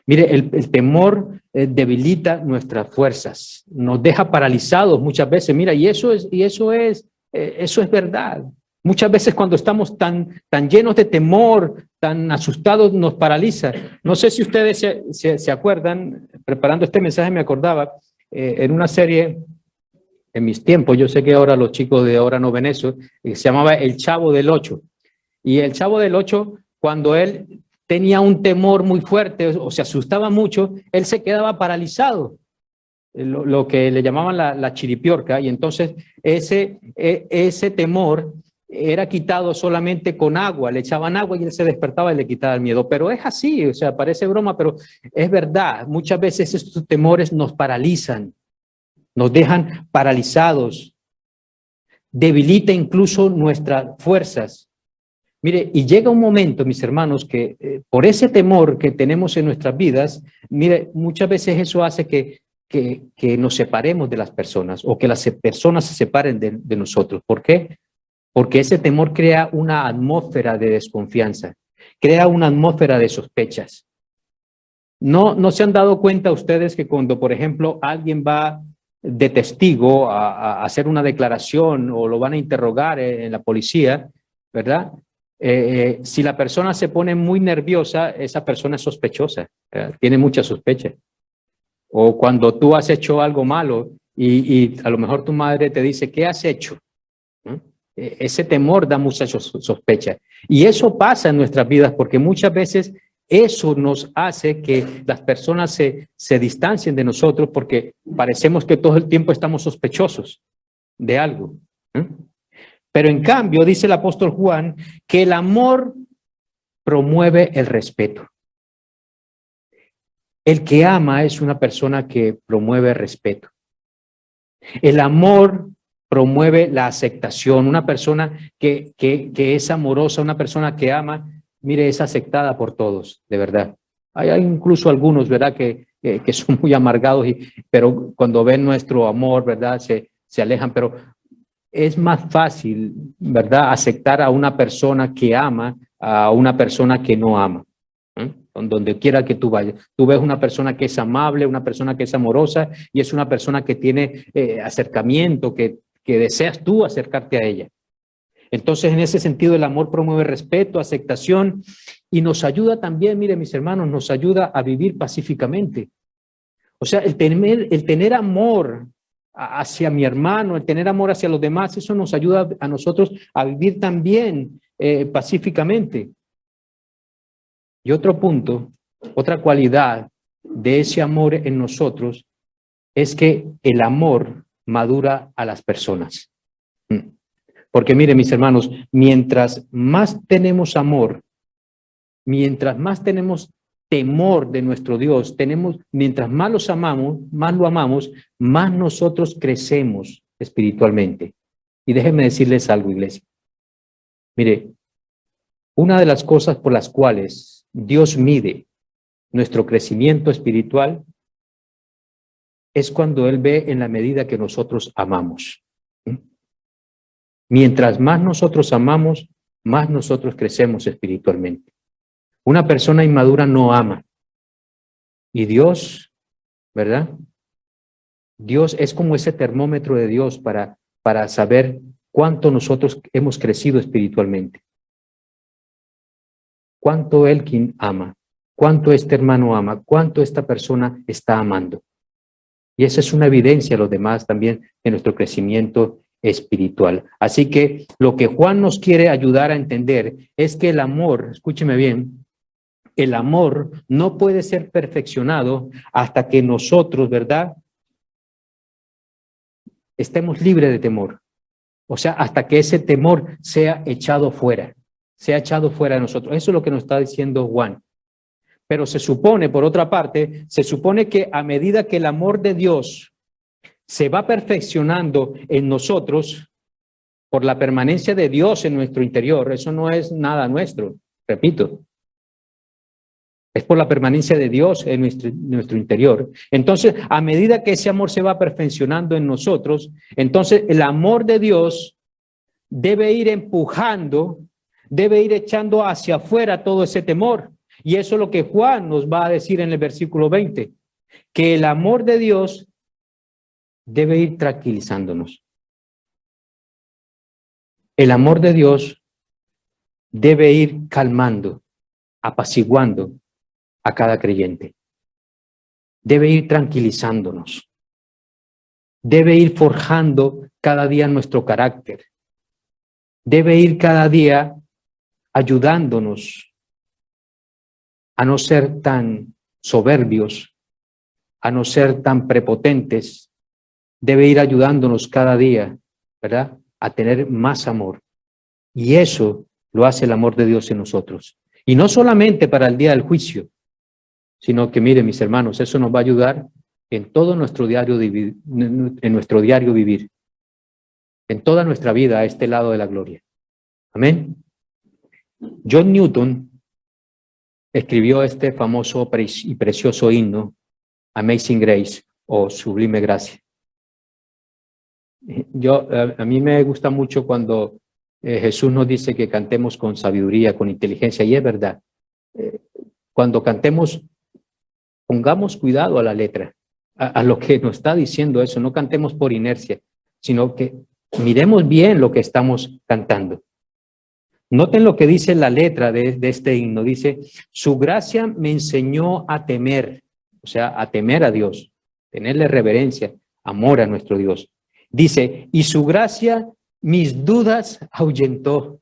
Mire, el temor debilita nuestras fuerzas, nos deja paralizados muchas veces. Mira, y eso es verdad. Muchas veces cuando estamos tan llenos de temor, tan asustados, nos paraliza. No sé si ustedes se acuerdan, preparando este mensaje me acordaba, en una serie en mis tiempos, yo sé que ahora los chicos de ahora no ven eso, se llamaba El Chavo del Ocho. Y el Chavo del Ocho, cuando él tenía un temor muy fuerte o se asustaba mucho, él se quedaba paralizado, lo que le llamaban la chiripiorca, y entonces ese temor era quitado solamente con agua, le echaban agua y él se despertaba y le quitaba el miedo. Pero es así, o sea, parece broma, pero es verdad. Muchas veces estos temores nos paralizan, nos dejan paralizados, debilita incluso nuestras fuerzas. Mire, y llega un momento, mis hermanos, que por ese temor que tenemos en nuestras vidas, mire, muchas veces eso hace que nos separemos de las personas o que las personas se separen de nosotros. ¿Por qué? Porque ese temor crea una atmósfera de desconfianza, crea una atmósfera de sospechas. ¿No se han dado cuenta ustedes que cuando, por ejemplo, alguien va de testigo a hacer una declaración o lo van a interrogar en la policía, ¿verdad? Si la persona se pone muy nerviosa, esa persona es sospechosa, tiene mucha sospecha. O cuando tú has hecho algo malo y a lo mejor tu madre te dice, ¿qué has hecho? Ese temor da mucha sospecha. Y eso pasa en nuestras vidas porque muchas veces eso nos hace que las personas se distancien de nosotros porque parecemos que todo el tiempo estamos sospechosos de algo. Pero en cambio, dice el apóstol Juan, que el amor promueve el respeto. El que ama es una persona que promueve respeto. El amor promueve la aceptación. Una persona que es amorosa, una persona que ama, mire, es aceptada por todos, de verdad. Hay incluso algunos, ¿verdad?, que son muy amargados, pero cuando ven nuestro amor, ¿verdad?, se alejan. Pero es más fácil, ¿verdad?, aceptar a una persona que ama a una persona que no ama. Donde quiera que tú vayas, tú ves una persona que es amable, una persona que es amorosa y es una persona que tiene acercamiento, que deseas tú acercarte a ella. Entonces, en ese sentido, el amor promueve respeto, aceptación y nos ayuda también, mire mis hermanos, nos ayuda a vivir pacíficamente. O sea, el tener amor hacia mi hermano, el tener amor hacia los demás, eso nos ayuda a nosotros a vivir también pacíficamente. Y otro punto, otra cualidad de ese amor en nosotros es que el amor madura a las personas. Porque mire, mis hermanos, mientras más tenemos amor, mientras más tenemos temor de nuestro Dios, mientras más lo amamos, más nosotros crecemos espiritualmente. Y déjenme decirles algo, iglesia. Mire, una de las cosas por las cuales Dios mide nuestro crecimiento espiritual es cuando Él ve en la medida que nosotros amamos. Mientras más nosotros amamos, más nosotros crecemos espiritualmente. Una persona inmadura no ama. Y Dios, ¿verdad? Dios es como ese termómetro de Dios para saber cuánto nosotros hemos crecido espiritualmente. Cuánto Él quien ama, cuánto este hermano ama, cuánto esta persona está amando. Y esa es una evidencia a los demás también de nuestro crecimiento espiritual. Así que lo que Juan nos quiere ayudar a entender es que el amor, escúcheme bien, el amor no puede ser perfeccionado hasta que nosotros, ¿verdad?, estemos libres de temor. O sea, hasta que ese temor sea echado fuera de nosotros. Eso es lo que nos está diciendo Juan. Pero se supone, por otra parte, se supone que a medida que el amor de Dios se va perfeccionando en nosotros, por la permanencia de Dios en nuestro interior, eso no es nada nuestro, repito. Es por la permanencia de Dios en nuestro interior. Entonces, a medida que ese amor se va perfeccionando en nosotros, entonces el amor de Dios debe ir empujando, debe ir echando hacia afuera todo ese temor. Y eso es lo que Juan nos va a decir en el versículo 20, que el amor de Dios debe ir tranquilizándonos. El amor de Dios debe ir calmando, apaciguando a cada creyente. Debe ir tranquilizándonos. Debe ir forjando cada día nuestro carácter. Debe ir cada día ayudándonos a no ser tan soberbios, a no ser tan prepotentes. Debe ir ayudándonos cada día, ¿verdad?, a tener más amor. Y eso lo hace el amor de Dios en nosotros. Y no solamente para el día del juicio, sino que, miren, mis hermanos, eso nos va a ayudar en todo nuestro diario vivir, en toda nuestra vida a este lado de la gloria. Amén. John Newton escribió este famoso y precioso himno, Amazing Grace, o Sublime Gracia. A mí me gusta mucho cuando Jesús nos dice que cantemos con sabiduría, con inteligencia, y es verdad. Cuando cantemos, pongamos cuidado a la letra, a lo que nos está diciendo eso, no cantemos por inercia, sino que miremos bien lo que estamos cantando. Noten lo que dice la letra de este himno, dice, su gracia me enseñó a temer, o sea, a temer a Dios, tenerle reverencia, amor a nuestro Dios. Dice, y su gracia mis dudas ahuyentó.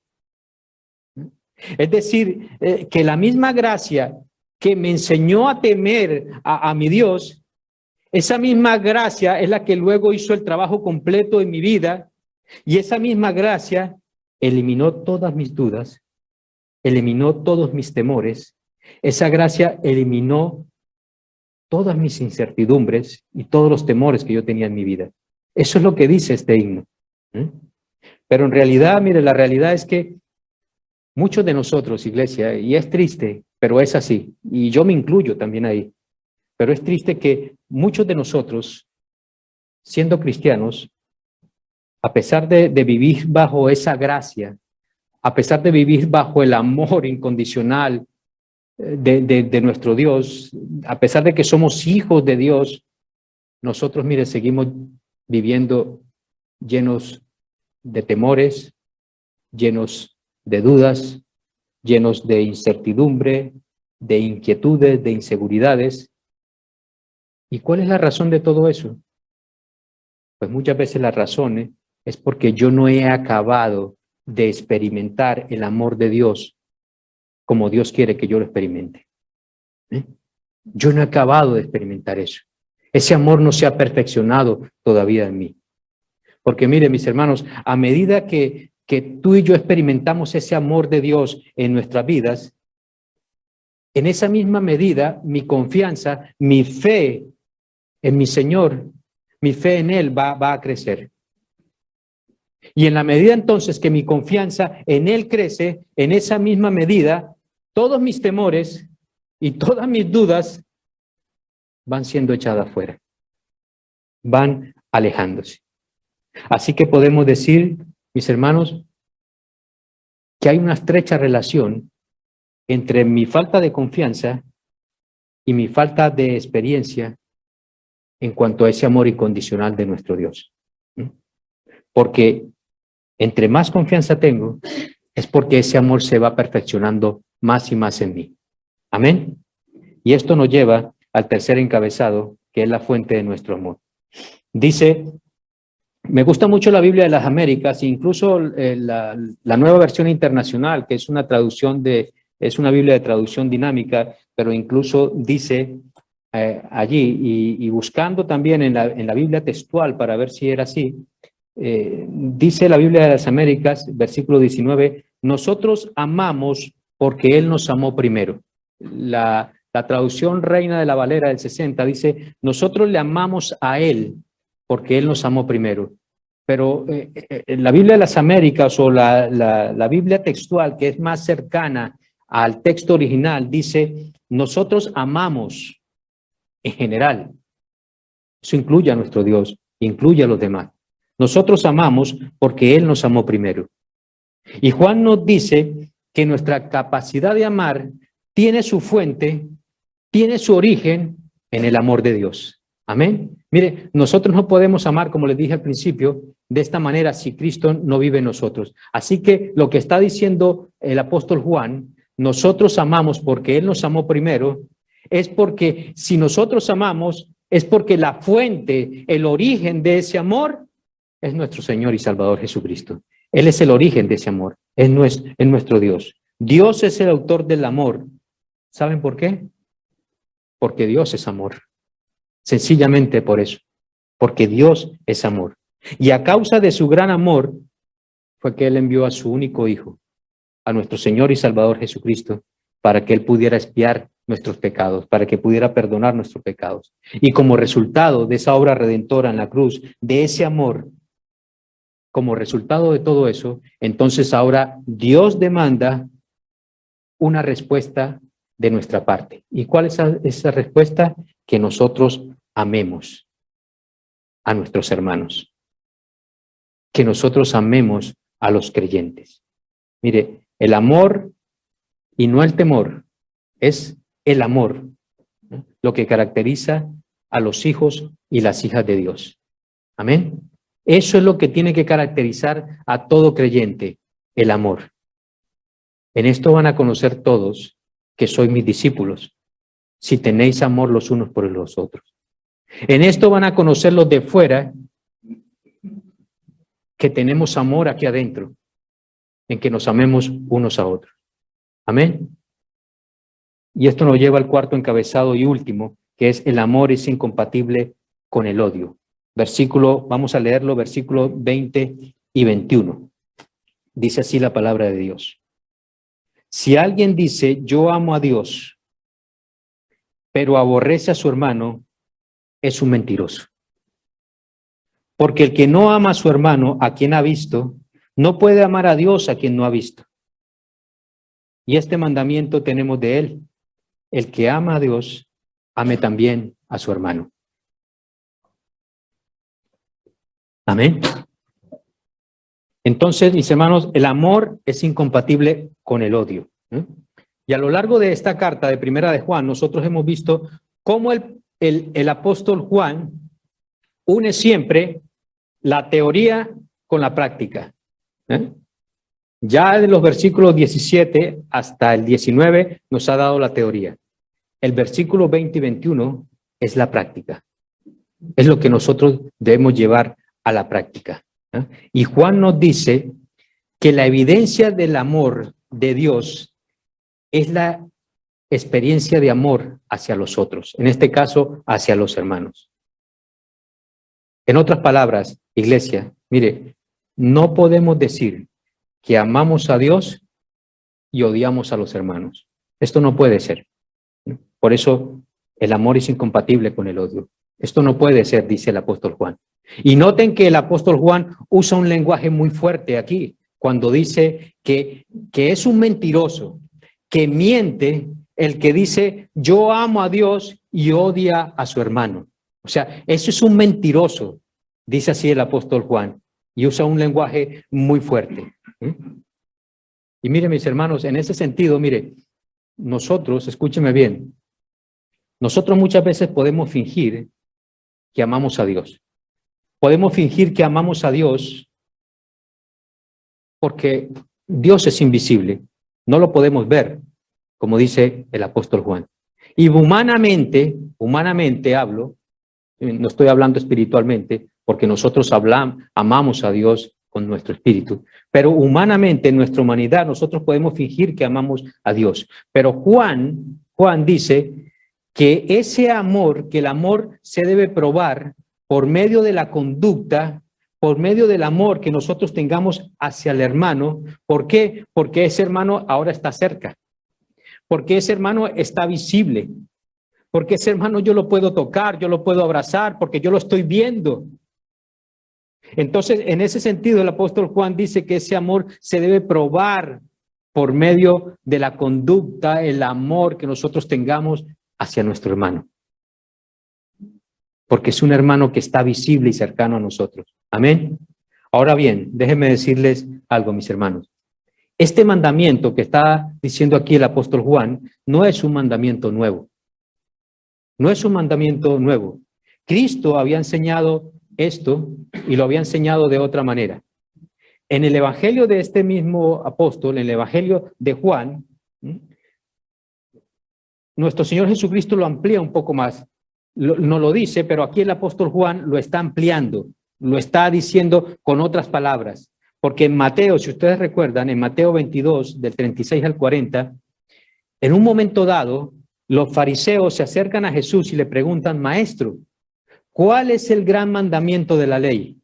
Es decir, que la misma gracia que me enseñó a temer a mi Dios, esa misma gracia es la que luego hizo el trabajo completo en mi vida, y esa misma gracia eliminó todas mis dudas, eliminó todos mis temores, esa gracia eliminó todas mis incertidumbres y todos los temores que yo tenía en mi vida. Eso es lo que dice este himno. Pero en realidad, mire, la realidad es que muchos de nosotros, iglesia, y es triste, pero es así, y yo me incluyo también ahí, pero es triste que muchos de nosotros, siendo cristianos, a pesar de vivir bajo esa gracia, a pesar de vivir bajo el amor incondicional de nuestro Dios, a pesar de que somos hijos de Dios, nosotros, mire, seguimos viviendo llenos de temores, llenos de dudas, llenos de incertidumbre, de inquietudes, de inseguridades. ¿Y cuál es la razón de todo eso? Pues muchas veces la razón es porque yo no he acabado de experimentar el amor de Dios como Dios quiere que yo lo experimente. Yo no he acabado de experimentar eso. Ese amor no se ha perfeccionado todavía en mí. Porque mire, mis hermanos, a medida que tú y yo experimentamos ese amor de Dios en nuestras vidas, en esa misma medida mi confianza, mi fe en mi Señor, mi fe en Él va a crecer. Y en la medida entonces que mi confianza en Él crece, en esa misma medida, todos mis temores y todas mis dudas van siendo echadas fuera, van alejándose. Así que podemos decir, mis hermanos, que hay una estrecha relación entre mi falta de confianza y mi falta de experiencia en cuanto a ese amor incondicional de nuestro Dios. Porque entre más confianza tengo, es porque ese amor se va perfeccionando más y más en mí. Amén. Y esto nos lleva al tercer encabezado, que es la fuente de nuestro amor. Dice, me gusta mucho la Biblia de las Américas, incluso la nueva versión internacional, que es una Biblia de traducción dinámica, pero incluso dice allí, y buscando también en la Biblia textual para ver si era así, dice la Biblia de las Américas, versículo 19, nosotros amamos porque Él nos amó primero. La traducción Reina de la Valera del 60 dice, nosotros le amamos a Él porque Él nos amó primero. Pero la Biblia de las Américas o la Biblia textual, que es más cercana al texto original, dice, nosotros amamos en general. Eso incluye a nuestro Dios, incluye a los demás. Nosotros amamos porque Él nos amó primero. Y Juan nos dice que nuestra capacidad de amar tiene su fuente, tiene su origen en el amor de Dios. Amén. Mire, nosotros no podemos amar, como les dije al principio, de esta manera si Cristo no vive en nosotros. Así que lo que está diciendo el apóstol Juan, nosotros amamos porque Él nos amó primero, es porque si nosotros amamos, es porque la fuente, el origen de ese amor es nuestro Señor y Salvador Jesucristo. Él es el origen de ese amor, es nuestro Dios. Dios es el autor del amor. ¿Saben por qué? Porque Dios es amor. Sencillamente por eso, porque Dios es amor. Y a causa de su gran amor fue que Él envió a su único Hijo, a nuestro Señor y Salvador Jesucristo, para que Él pudiera expiar nuestros pecados, para que pudiera perdonar nuestros pecados. Y como resultado de esa obra redentora en la cruz, de ese amor, como resultado de todo eso, entonces ahora Dios demanda una respuesta de nuestra parte. ¿Y cuál es esa respuesta? Que nosotros amemos a nuestros hermanos, que nosotros amemos a los creyentes. Mire, el amor y no el temor, es el amor, ¿no?, lo que caracteriza a los hijos y las hijas de Dios. Amén. Eso es lo que tiene que caracterizar a todo creyente, el amor. En esto van a conocer todos que sois mis discípulos, si tenéis amor los unos por los otros. En esto van a conocer los de fuera que tenemos amor aquí adentro, en que nos amemos unos a otros. Amén. Y esto nos lleva al cuarto encabezado y último, que es el amor es incompatible con el odio. Vamos a leerlo, versículos 20 y 21. Dice así la palabra de Dios. Si alguien dice, yo amo a Dios, pero aborrece a su hermano, es un mentiroso. Porque el que no ama a su hermano, a quien ha visto, no puede amar a Dios a quien no ha visto. Y este mandamiento tenemos de él. El que ama a Dios, ame también a su hermano. Amén. Entonces, mis hermanos, el amor es incompatible con el odio. Y a lo largo de esta carta de Primera de Juan, nosotros hemos visto cómo el apóstol Juan une siempre la teoría con la práctica. Ya de los versículos 17 hasta el 19 nos ha dado la teoría. El versículo 20 y 21 es la práctica. Es lo que nosotros debemos llevar a la práctica. Y Juan nos dice que la evidencia del amor de Dios es la experiencia de amor hacia los otros, en este caso hacia los hermanos. En otras palabras, iglesia, mire, no podemos decir que amamos a Dios y odiamos a los hermanos. Esto no puede ser. Por eso el amor es incompatible con el odio. Esto no puede ser, dice el apóstol Juan. Y noten que el apóstol Juan usa un lenguaje muy fuerte aquí, cuando dice que es un mentiroso, que miente el que dice yo amo a Dios y odia a su hermano. O sea, eso es un mentiroso, dice así el apóstol Juan, y usa un lenguaje muy fuerte. Y mire, mis hermanos, en ese sentido, mire, nosotros, escúcheme bien, nosotros muchas veces podemos fingir que amamos a Dios. Podemos fingir que amamos a Dios porque Dios es invisible, no lo podemos ver, como dice el apóstol Juan. Y humanamente hablo, no estoy hablando espiritualmente, porque nosotros amamos a Dios con nuestro espíritu, pero humanamente, en nuestra humanidad, nosotros podemos fingir que amamos a Dios. Pero Juan dice que ese amor, que el amor se debe probar por medio de la conducta, por medio del amor que nosotros tengamos hacia el hermano. ¿Por qué? Porque ese hermano ahora está cerca, porque ese hermano está visible, porque ese hermano yo lo puedo tocar, yo lo puedo abrazar, porque yo lo estoy viendo. Entonces, en ese sentido, el apóstol Juan dice que ese amor se debe probar por medio de la conducta, el amor que nosotros tengamos hacia nuestro hermano. Porque es un hermano que está visible y cercano a nosotros. Amén. Ahora bien, déjenme decirles algo, mis hermanos. Este mandamiento que está diciendo aquí el apóstol Juan no es un mandamiento nuevo. No es un mandamiento nuevo. Cristo había enseñado esto y lo había enseñado de otra manera. En el evangelio de este mismo apóstol, en el evangelio de Juan, nuestro Señor Jesucristo lo amplía un poco más. No lo dice, pero aquí el apóstol Juan lo está ampliando, lo está diciendo con otras palabras. Porque en Mateo, si ustedes recuerdan, en Mateo 22, del 36 al 40, en un momento dado, los fariseos se acercan a Jesús y le preguntan, Maestro, ¿cuál es el gran mandamiento de la ley?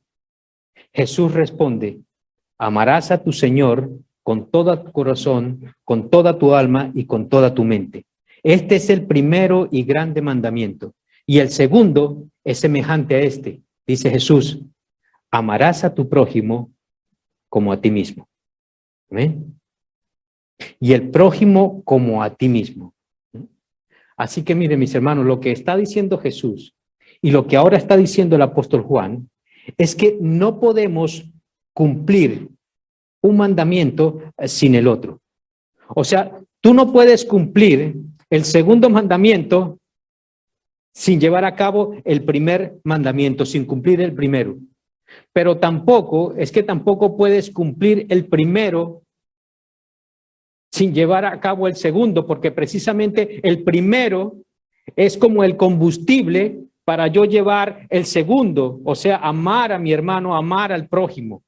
Jesús responde, amarás a tu Señor con todo tu corazón, con toda tu alma y con toda tu mente. Este es el primero y grande mandamiento. Y el segundo es semejante a este. Dice Jesús, amarás a tu prójimo como a ti mismo. ¿Amén? Y el prójimo como a ti mismo. Así que miren, mis hermanos, lo que está diciendo Jesús y lo que ahora está diciendo el apóstol Juan es que no podemos cumplir un mandamiento sin el otro. O sea, tú no puedes cumplir el segundo mandamiento sin llevar a cabo el primer mandamiento, sin cumplir el primero. Pero tampoco puedes cumplir el primero sin llevar a cabo el segundo, porque precisamente el primero es como el combustible para yo llevar el segundo, o sea, amar a mi hermano, amar al prójimo.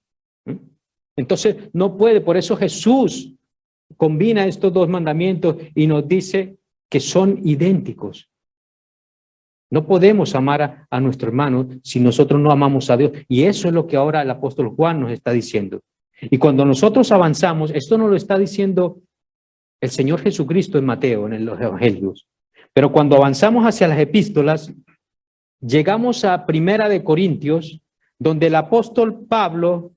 Entonces, no puede, por eso Jesús combina estos dos mandamientos y nos dice que son idénticos. No podemos amar a nuestro hermano si nosotros no amamos a Dios. Y eso es lo que ahora el apóstol Juan nos está diciendo. Y cuando nosotros avanzamos, esto nos lo está diciendo el Señor Jesucristo en Mateo, en los evangelios. Pero cuando avanzamos hacia las epístolas, llegamos a Primera de Corintios, donde el apóstol Pablo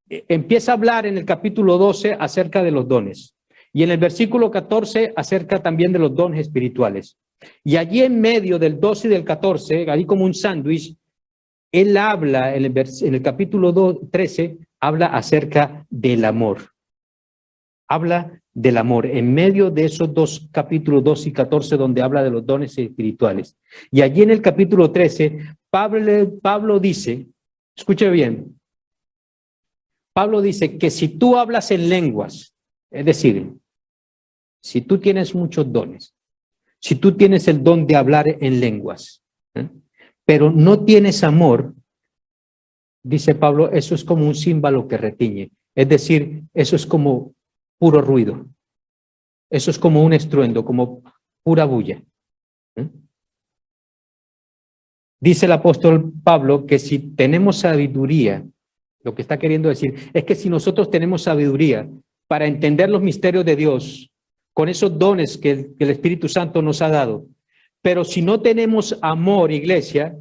empieza a hablar en el capítulo 12 acerca de los dones. Y en el versículo 14 acerca también de los dones espirituales. Y allí en medio del 12 y del 14, ahí como un sándwich, él habla en el capítulo 13, habla acerca del amor. Habla del amor en medio de esos dos capítulos 2 y 14 donde habla de los dones espirituales. Y allí en el capítulo 13, Pablo dice, escuche bien, Pablo dice que si tú hablas en lenguas, es decir, si tú tienes muchos dones, si tú tienes el don de hablar en lenguas, pero no tienes amor, dice Pablo, eso es como un címbalo que retiñe. Es decir, eso es como puro ruido. Eso es como un estruendo, como pura bulla. Dice el apóstol Pablo que si tenemos sabiduría, lo que está queriendo decir es que si nosotros tenemos sabiduría para entender los misterios de Dios, con esos dones que el Espíritu Santo nos ha dado, pero si no tenemos amor, iglesia,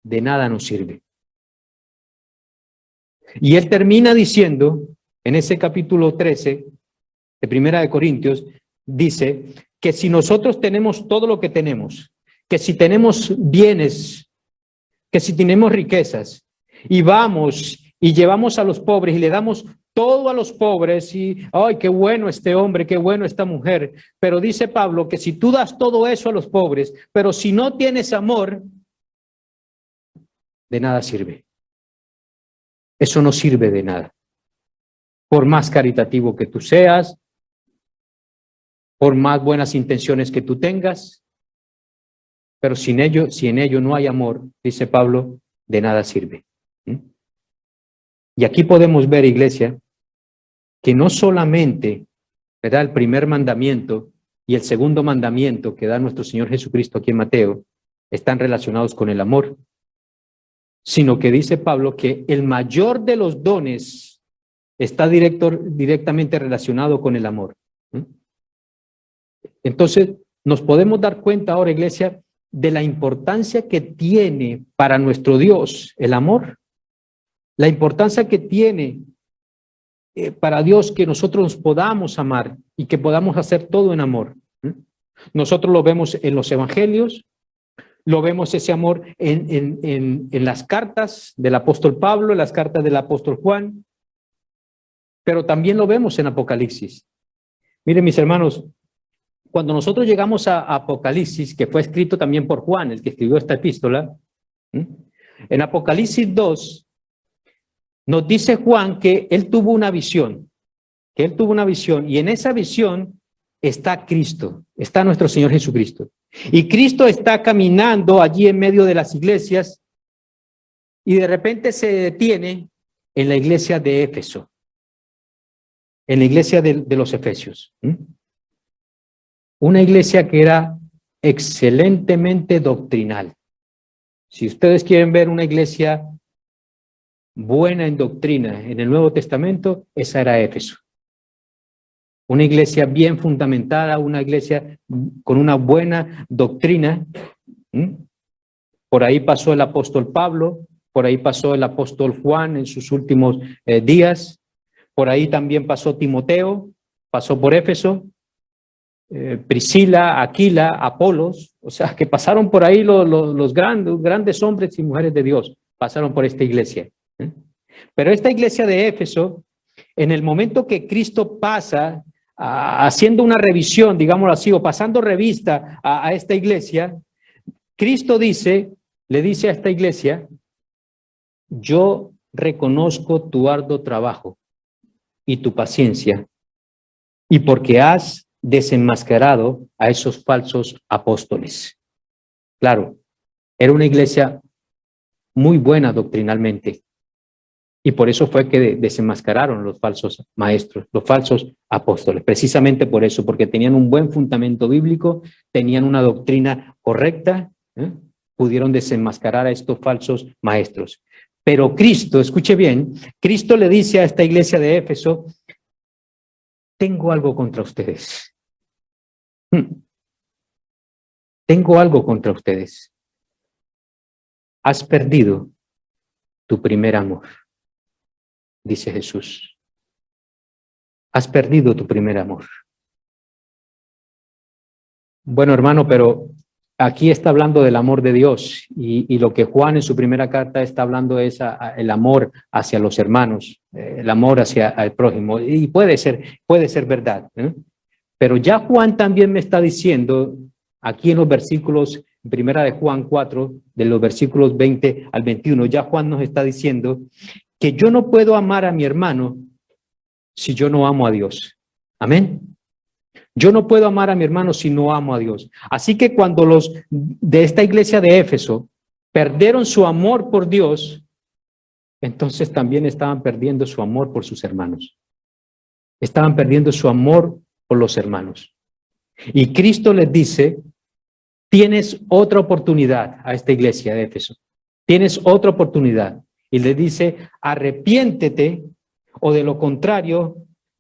de nada nos sirve. Y él termina diciendo, en ese capítulo 13 de Primera de Corintios, dice que si nosotros tenemos todo lo que tenemos, que si tenemos bienes, que si tenemos riquezas, y vamos y llevamos a los pobres y le damos todo a los pobres, y ¡ay, qué bueno este hombre, qué bueno esta mujer! Pero dice Pablo que si tú das todo eso a los pobres, pero si no tienes amor, de nada sirve. Eso no sirve de nada. Por más caritativo que tú seas, por más buenas intenciones que tú tengas, pero si en ello no hay amor, dice Pablo, de nada sirve. Y aquí podemos ver, iglesia, que no solamente, ¿verdad?, el primer mandamiento y el segundo mandamiento que da nuestro Señor Jesucristo aquí en Mateo están relacionados con el amor, sino que dice Pablo que el mayor de los dones está directamente relacionado con el amor. Entonces, nos podemos dar cuenta ahora, iglesia, de la importancia que tiene para nuestro Dios el amor, la importancia que tiene para Dios que nosotros nos podamos amar y que podamos hacer todo en amor. Nosotros lo vemos en los evangelios, lo vemos ese amor en las cartas del apóstol Pablo, en las cartas del apóstol Juan, pero también lo vemos en Apocalipsis. Miren, mis hermanos, cuando nosotros llegamos a Apocalipsis, que fue escrito también por Juan, el que escribió esta epístola, en Apocalipsis 2, nos dice Juan que él tuvo una visión, y en esa visión está Cristo, está nuestro Señor Jesucristo. Y Cristo está caminando allí en medio de las iglesias y de repente se detiene en la iglesia de Éfeso, en la iglesia de los Efesios. Una iglesia que era excelentemente doctrinal. Si ustedes quieren ver una iglesia buena en doctrina en el Nuevo Testamento, esa era Éfeso. Una iglesia bien fundamentada, una iglesia con una buena doctrina. Por ahí pasó el apóstol Pablo, por ahí pasó el apóstol Juan en sus últimos días, por ahí también pasó Timoteo, pasó por Éfeso, Priscila, Aquila, Apolos, o sea, que pasaron por ahí los grandes hombres y mujeres de Dios, pasaron por esta iglesia. Pero esta iglesia de Éfeso, en el momento que Cristo pasa, haciendo una revisión, digámoslo así, o pasando revista a esta iglesia, Cristo le dice a esta iglesia: yo reconozco tu arduo trabajo y tu paciencia, y porque has desenmascarado a esos falsos apóstoles. Claro, era una iglesia muy buena doctrinalmente, y por eso fue que desenmascararon los falsos maestros, los falsos apóstoles, precisamente por eso, porque tenían un buen fundamento bíblico, tenían una doctrina correcta, pudieron desenmascarar a estos falsos maestros. Pero Cristo, escuche bien, Cristo le dice a esta iglesia de Éfeso: tengo algo contra ustedes. Tengo algo contra ustedes. Has perdido tu primer amor, dice Jesús. Has perdido tu primer amor. Bueno, hermano, pero aquí está hablando del amor de Dios, y lo que Juan en su primera carta está hablando es el amor hacia los hermanos, el amor hacia el prójimo, y puede ser verdad, pero ya Juan también me está diciendo aquí en los versículos, primera de Juan 4, de los versículos 20 al 21, ya Juan nos está diciendo que yo no puedo amar a mi hermano si yo no amo a Dios. Amén. Yo no puedo amar a mi hermano si no amo a Dios. Así que cuando los de esta iglesia de Éfeso perdieron su amor por Dios, entonces también estaban perdiendo su amor por sus hermanos. Estaban perdiendo su amor por los hermanos. Y Cristo les dice, tienes otra oportunidad a esta iglesia de Éfeso. Tienes otra oportunidad. Y les dice, arrepiéntete o de lo contrario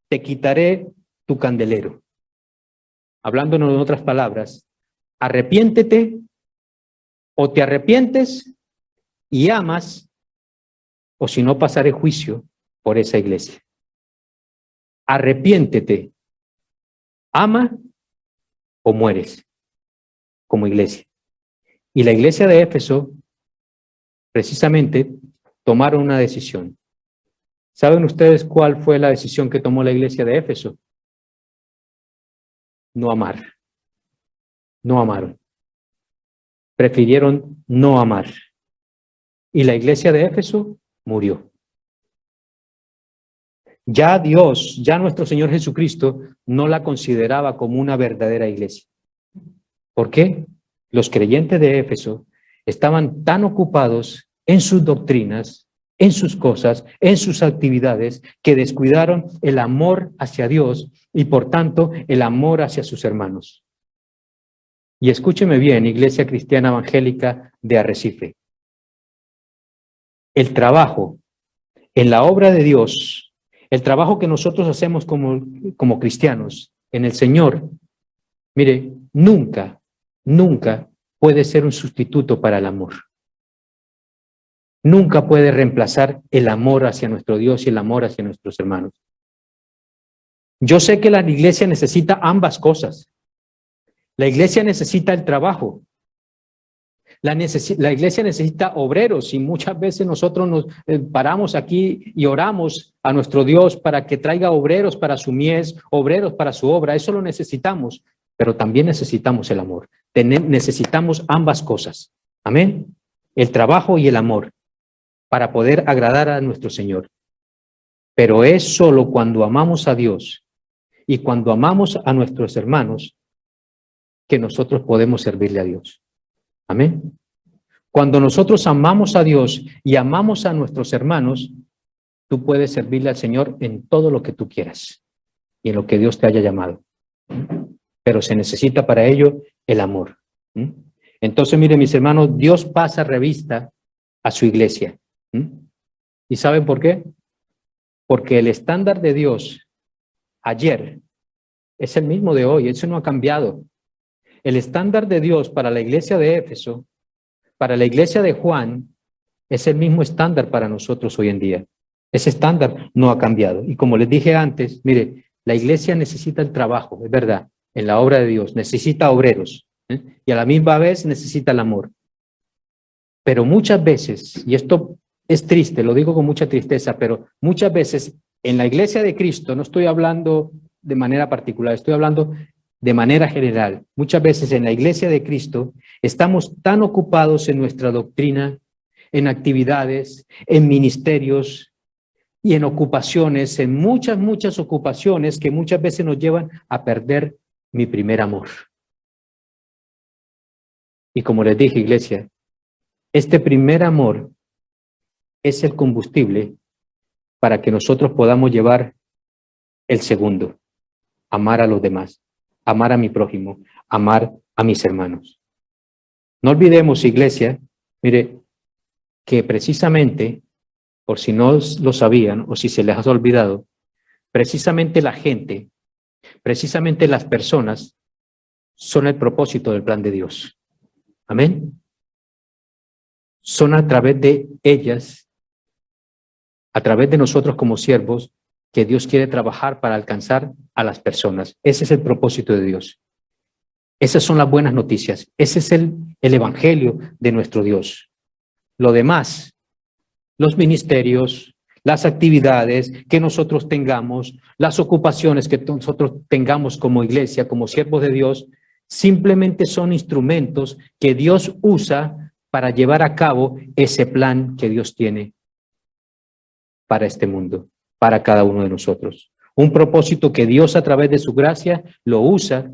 te quitaré tu candelero. Hablándonos en otras palabras, arrepiéntete o te arrepientes y amas, o si no pasaré juicio por esa iglesia. Arrepiéntete, ama o mueres como iglesia. Y la iglesia de Éfeso, precisamente, tomaron una decisión. ¿Saben ustedes cuál fue la decisión que tomó la iglesia de Éfeso? No amar. No amaron. Prefirieron no amar. Y la iglesia de Éfeso murió. Ya Dios, ya nuestro Señor Jesucristo, no la consideraba como una verdadera iglesia. ¿Por qué? Los creyentes de Éfeso estaban tan ocupados en sus doctrinas, en sus cosas, en sus actividades, que descuidaron el amor hacia Dios y por tanto el amor hacia sus hermanos. Y escúcheme bien, Iglesia Cristiana Evangélica de Arrecife. El trabajo en la obra de Dios, el trabajo que nosotros hacemos como cristianos en el Señor, mire, nunca puede ser un sustituto para el amor. Nunca puede reemplazar el amor hacia nuestro Dios y el amor hacia nuestros hermanos. Yo sé que la iglesia necesita ambas cosas. La iglesia necesita el trabajo. La iglesia necesita obreros y muchas veces nosotros nos paramos aquí y oramos a nuestro Dios para que traiga obreros para su mies, obreros para su obra. Eso lo necesitamos, pero también necesitamos el amor. Necesitamos ambas cosas. Amén. El trabajo y el amor para poder agradar a nuestro Señor. Pero es solo cuando amamos a Dios y cuando amamos a nuestros hermanos que nosotros podemos servirle a Dios. Amén. Cuando nosotros amamos a Dios y amamos a nuestros hermanos, tú puedes servirle al Señor en todo lo que tú quieras y en lo que Dios te haya llamado. Pero se necesita para ello el amor. Entonces, miren, mis hermanos, Dios pasa revista a su iglesia. ¿Y saben por qué? Porque el estándar de Dios ayer es el mismo de hoy, eso no ha cambiado. El estándar de Dios para la iglesia de Éfeso, para la iglesia de Juan, es el mismo estándar para nosotros hoy en día. Ese estándar no ha cambiado. Y como les dije antes, mire, la iglesia necesita el trabajo, es verdad, en la obra de Dios, necesita obreros, y a la misma vez necesita el amor. Pero muchas veces, y esto es triste, lo digo con mucha tristeza, pero muchas veces en la iglesia de Cristo, no estoy hablando de manera particular, estoy hablando de manera general. Muchas veces en la iglesia de Cristo estamos tan ocupados en nuestra doctrina, en actividades, en ministerios y en ocupaciones, en muchas ocupaciones que muchas veces nos llevan a perder mi primer amor. Y como les dije, iglesia, este primer amor es el combustible para que nosotros podamos llevar el segundo, amar a los demás, amar a mi prójimo, amar a mis hermanos. No olvidemos, iglesia, mire, que precisamente, por si no lo sabían o si se les ha olvidado, precisamente la gente, precisamente las personas son el propósito del plan de Dios. Amén. Son a través de ellas, a través de nosotros como siervos, que Dios quiere trabajar para alcanzar a las personas. Ese es el propósito de Dios. Esas son las buenas noticias. Ese es el evangelio de nuestro Dios. Lo demás, los ministerios, las actividades que nosotros tengamos, las ocupaciones que nosotros tengamos como iglesia, como siervos de Dios, simplemente son instrumentos que Dios usa para llevar a cabo ese plan que Dios tiene para este mundo, para cada uno de nosotros. Un propósito que Dios a través de su gracia lo usa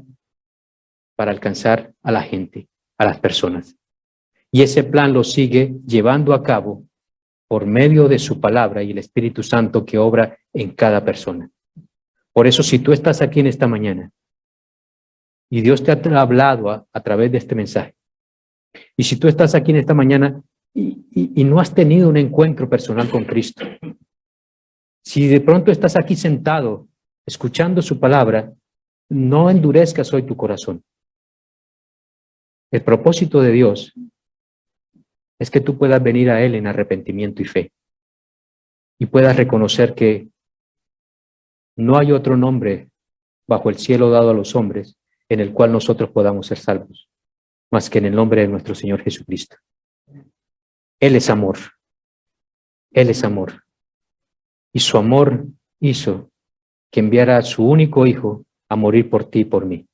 para alcanzar a la gente, a las personas. Y ese plan lo sigue llevando a cabo por medio de su palabra y el Espíritu Santo que obra en cada persona. Por eso, si tú estás aquí en esta mañana y Dios te ha hablado a través de este mensaje, y si tú estás aquí en esta mañana y no has tenido un encuentro personal con Cristo, si de pronto estás aquí sentado escuchando su palabra, no endurezcas hoy tu corazón. El propósito de Dios es que tú puedas venir a Él en arrepentimiento y fe y puedas reconocer que no hay otro nombre bajo el cielo dado a los hombres en el cual nosotros podamos ser salvos, más que en el nombre de nuestro Señor Jesucristo. Él es amor. Él es amor. Y su amor hizo que enviara a su único Hijo a morir por ti y por mí.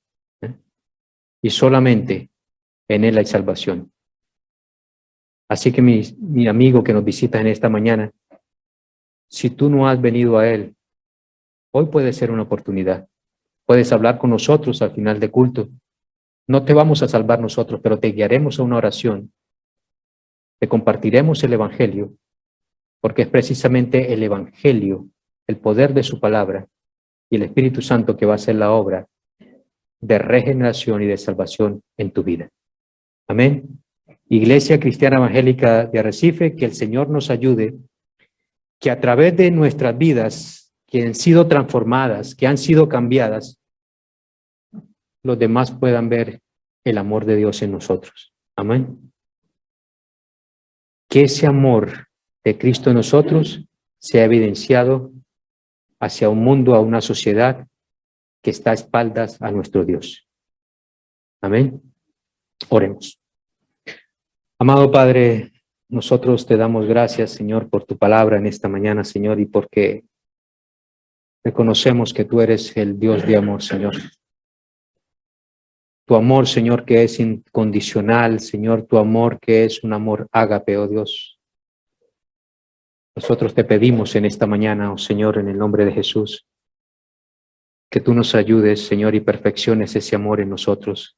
Y solamente en Él hay salvación. Así que mi amigo que nos visita en esta mañana, si tú no has venido a Él, hoy puede ser una oportunidad. Puedes hablar con nosotros al final de culto. No te vamos a salvar nosotros, pero te guiaremos a una oración. Te compartiremos el Evangelio, porque es precisamente el Evangelio, el poder de su palabra y el Espíritu Santo que va a hacer la obra de regeneración y de salvación en tu vida. Amén. Iglesia Cristiana Evangélica de Arrecife, que el Señor nos ayude, que a través de nuestras vidas, que han sido transformadas, que han sido cambiadas, los demás puedan ver el amor de Dios en nosotros. Amén. Que ese amor de Cristo en nosotros sea evidenciado hacia un mundo, a una sociedad que está a espaldas a nuestro Dios. Amén. Oremos. Amado Padre, nosotros te damos gracias, Señor, por tu palabra en esta mañana, Señor, y porque reconocemos que tú eres el Dios de amor, Señor. Tu amor, Señor, que es incondicional, Señor, tu amor que es un amor ágape, oh Dios. Nosotros te pedimos en esta mañana, oh Señor, en el nombre de Jesús, que tú nos ayudes, Señor, y perfecciones ese amor en nosotros,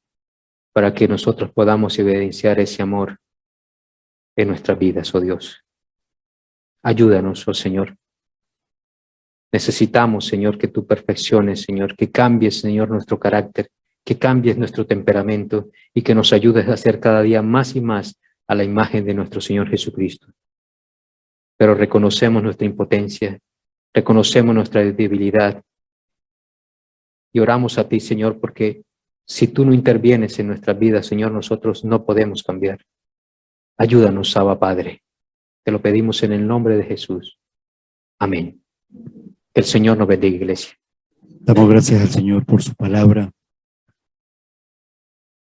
para que nosotros podamos evidenciar ese amor en nuestras vidas, oh Dios. Ayúdanos, oh Señor. Necesitamos, Señor, que tú perfecciones, Señor, que cambies, Señor, nuestro carácter, que cambies nuestro temperamento y que nos ayudes a ser cada día más y más a la imagen de nuestro Señor Jesucristo. Pero reconocemos nuestra impotencia, reconocemos nuestra debilidad y oramos a ti, Señor, porque si tú no intervienes en nuestras vidas, Señor, nosotros no podemos cambiar. Ayúdanos, Abba Padre. Te lo pedimos en el nombre de Jesús. Amén. Que el Señor nos bendiga, iglesia. Damos gracias al Señor por su palabra.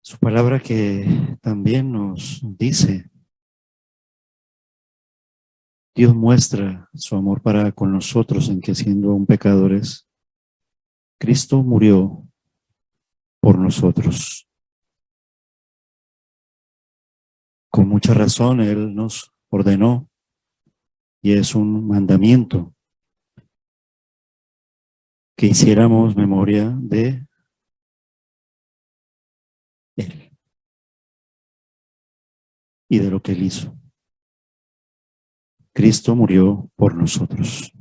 Su palabra que también nos dice, Dios muestra su amor para con nosotros en que siendo aún pecadores, Cristo murió por nosotros. Con mucha razón Él nos ordenó, y es un mandamiento, que hiciéramos memoria de Él y de lo que Él hizo. Cristo murió por nosotros.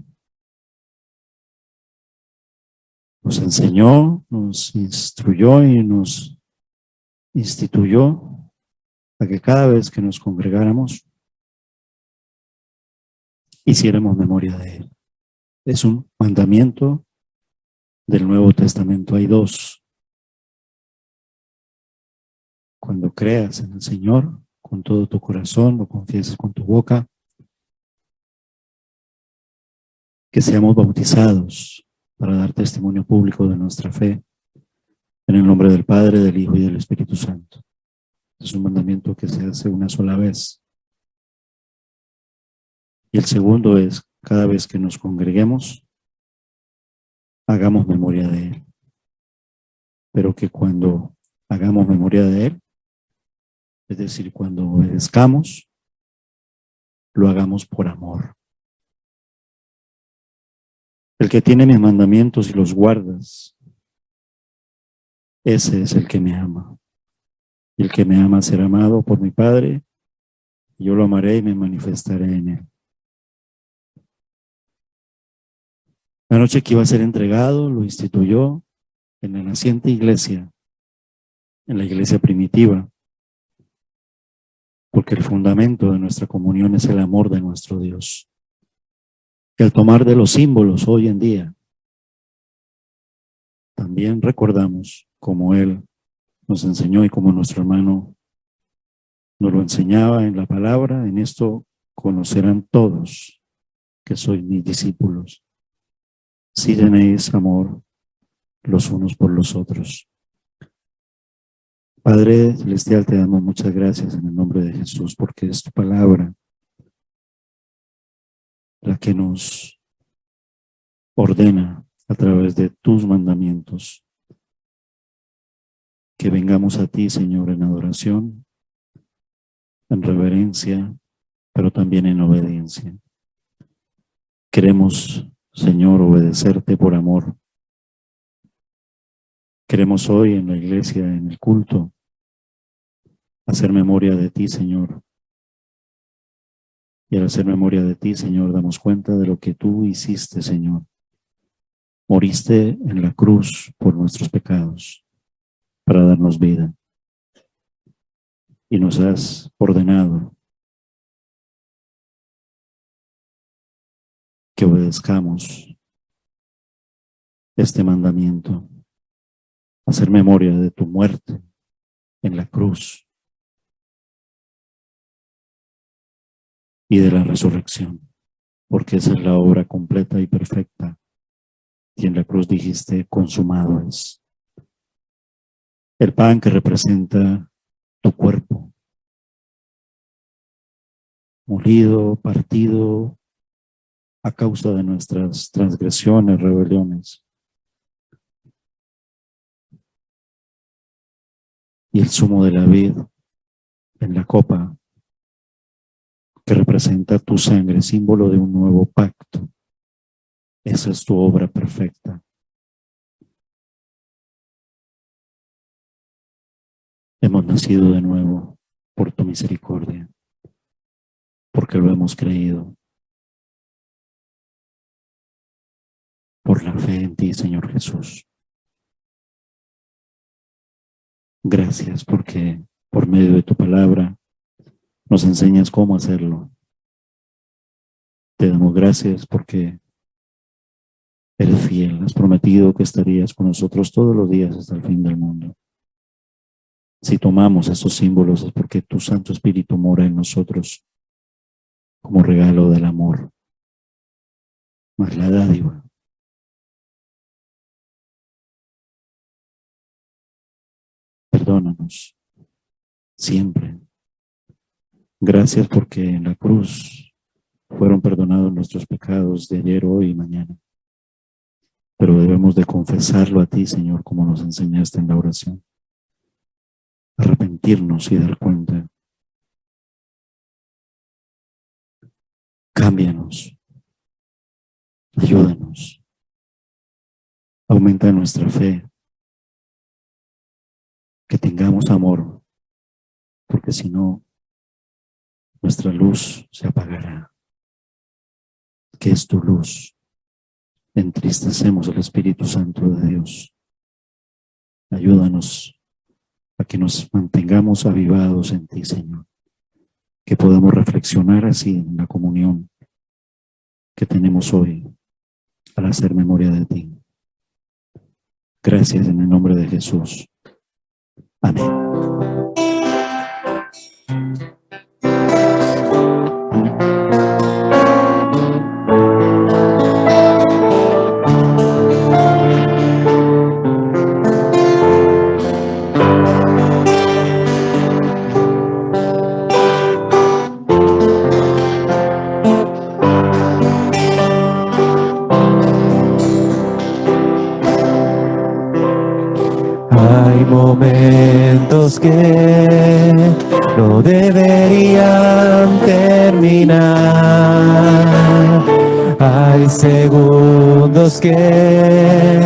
Nos enseñó, nos instruyó y nos instituyó a que cada vez que nos congregáramos hiciéramos memoria de Él. Es un mandamiento del Nuevo Testamento. Hay dos. Cuando creas en el Señor con todo tu corazón, lo confieses con tu boca, que seamos bautizados para dar testimonio público de nuestra fe en el nombre del Padre, del Hijo y del Espíritu Santo. Es un mandamiento que se hace una sola vez. Y el segundo es, cada vez que nos congreguemos, hagamos memoria de Él. Pero que cuando hagamos memoria de Él, es decir, cuando obedezcamos, lo hagamos por amor. El que tiene mis mandamientos y los guardas, ese es el que me ama. Y el que me ama será amado por mi Padre, y yo lo amaré y me manifestaré en él. La noche que iba a ser entregado, lo instituyó en la naciente iglesia, en la iglesia primitiva, porque el fundamento de nuestra comunión es el amor de nuestro Dios. Que al tomar de los símbolos hoy en día, también recordamos como Él nos enseñó y como nuestro hermano nos lo enseñaba en la palabra: en esto conocerán todos que sois mis discípulos, si tenéis amor los unos por los otros. Padre Celestial, te damos muchas gracias en el nombre de Jesús, porque es tu palabra la que nos ordena a través de tus mandamientos que vengamos a ti, Señor, en adoración, en reverencia, pero también en obediencia. Queremos, Señor, obedecerte por amor. Queremos hoy en la iglesia, en el culto, hacer memoria de ti, Señor. Y al hacer memoria de ti, Señor, damos cuenta de lo que tú hiciste, Señor. Moriste en la cruz por nuestros pecados para darnos vida. Y nos has ordenado que obedezcamos este mandamiento, hacer memoria de tu muerte en la cruz y de la resurrección, porque esa es la obra completa y perfecta. Y en la cruz dijiste: consumado es. El pan que representa tu cuerpo, molido, partido a causa de nuestras transgresiones, rebeliones. Y el zumo de la vid en la copa, que representa tu sangre, símbolo de un nuevo pacto. Esa es tu obra perfecta. Hemos nacido de nuevo por tu misericordia, porque lo hemos creído. Por la fe en ti, Señor Jesús. Gracias porque por medio de tu palabra nos enseñas cómo hacerlo. Te damos gracias porque eres fiel. Has prometido que estarías con nosotros todos los días hasta el fin del mundo. Si tomamos esos símbolos es porque tu Santo Espíritu mora en nosotros como regalo del amor, más la dádiva. Perdónanos siempre. Gracias porque en la cruz fueron perdonados nuestros pecados de ayer, hoy y mañana. Pero debemos de confesarlo a ti, Señor, como nos enseñaste en la oración. Arrepentirnos y dar cuenta. Cámbianos. Ayúdanos. Aumenta nuestra fe. Que tengamos amor, porque si no, nuestra luz se apagará. Que es tu luz. Entristecemos al Espíritu Santo de Dios. Ayúdanos a que nos mantengamos avivados en ti, Señor. Que podamos reflexionar así en la comunión que tenemos hoy al hacer memoria de ti. Gracias en el nombre de Jesús. Amén. Hay momentos que no deberían terminar. Hay segundos que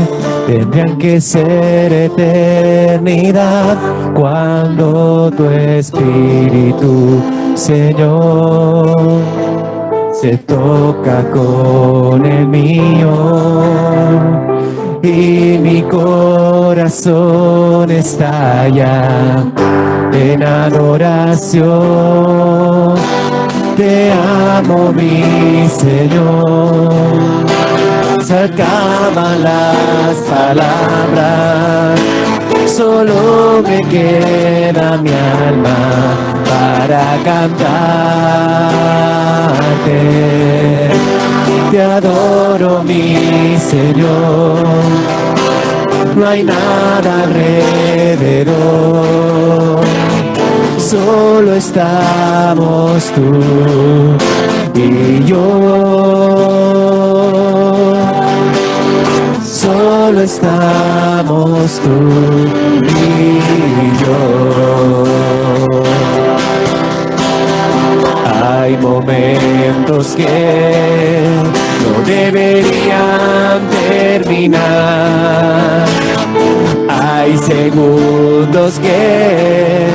tendrían que ser eternidad cuando tu Espíritu, Señor, se toca con el mío y mi corazón estalla en adoración. Te amo, mi Señor. Se acaban las palabras, solo me queda mi alma para cantarte. Te adoro, mi Señor. No hay nada alrededor, solo estamos tú y yo. Solo estamos tú y yo. Hay momentos que no deberían terminar. Hay segundos que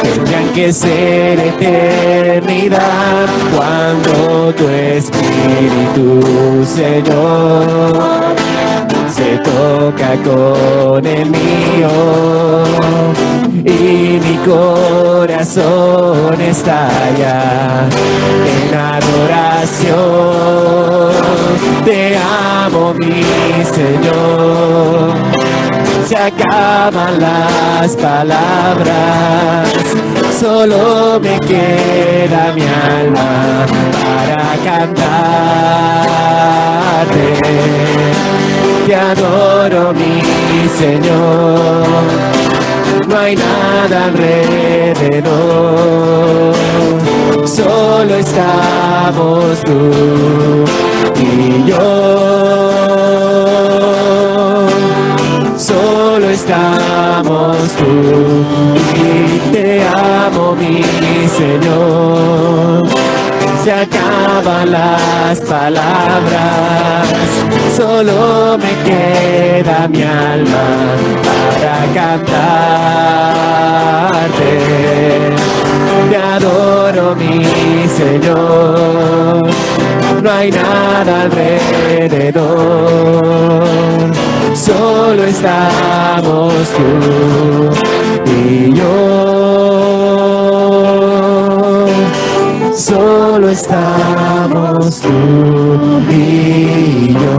tendrían que ser eternidad cuando tu Espíritu, Señor, se toca con el mío y mi corazón estalla en adoración. Te amo, mi Señor. Se acaban las palabras, solo me queda mi alma para cantarte. Te adoro, mi Señor. No hay nada alrededor, solo estamos tú y yo. Solo estamos tú y te amo, mi Señor. Se acaban las palabras, solo me queda mi alma para cantarte. Te adoro, mi Señor. No hay nada alrededor, solo estamos tú y yo. Solo estamos tú y yo.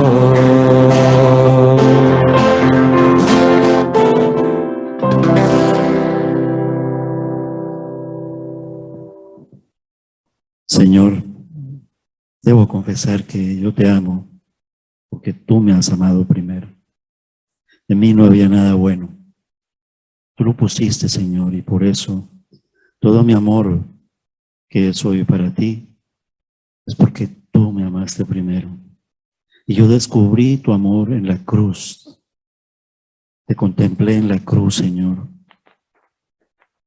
Señor, debo confesar que yo te amo porque tú me has amado primero. En mí no había nada bueno. Tú lo pusiste, Señor, y por eso todo mi amor que soy para ti es porque tú me amaste primero. Y yo descubrí tu amor en la cruz. Te contemplé en la cruz, Señor,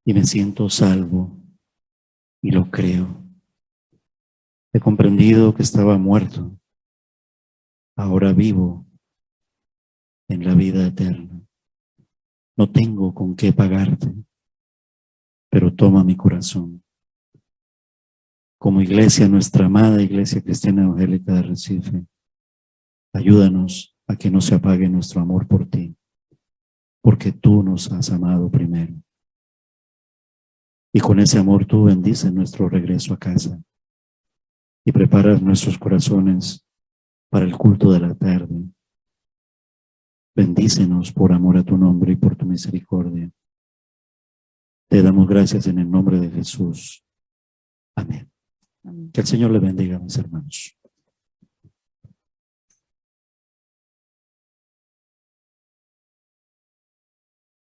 y me siento salvo y lo creo. He comprendido que estaba muerto, ahora vivo en la vida eterna. No tengo con qué pagarte, pero toma mi corazón. Como iglesia, nuestra amada Iglesia Cristiana Evangélica de Recife, ayúdanos a que no se apague nuestro amor por ti, porque tú nos has amado primero. Y con ese amor tú bendices nuestro regreso a casa y preparas nuestros corazones para el culto de la tarde. Bendícenos por amor a tu nombre y por tu misericordia. Te damos gracias en el nombre de Jesús. Amén. Que el Señor le bendiga, mis hermanos.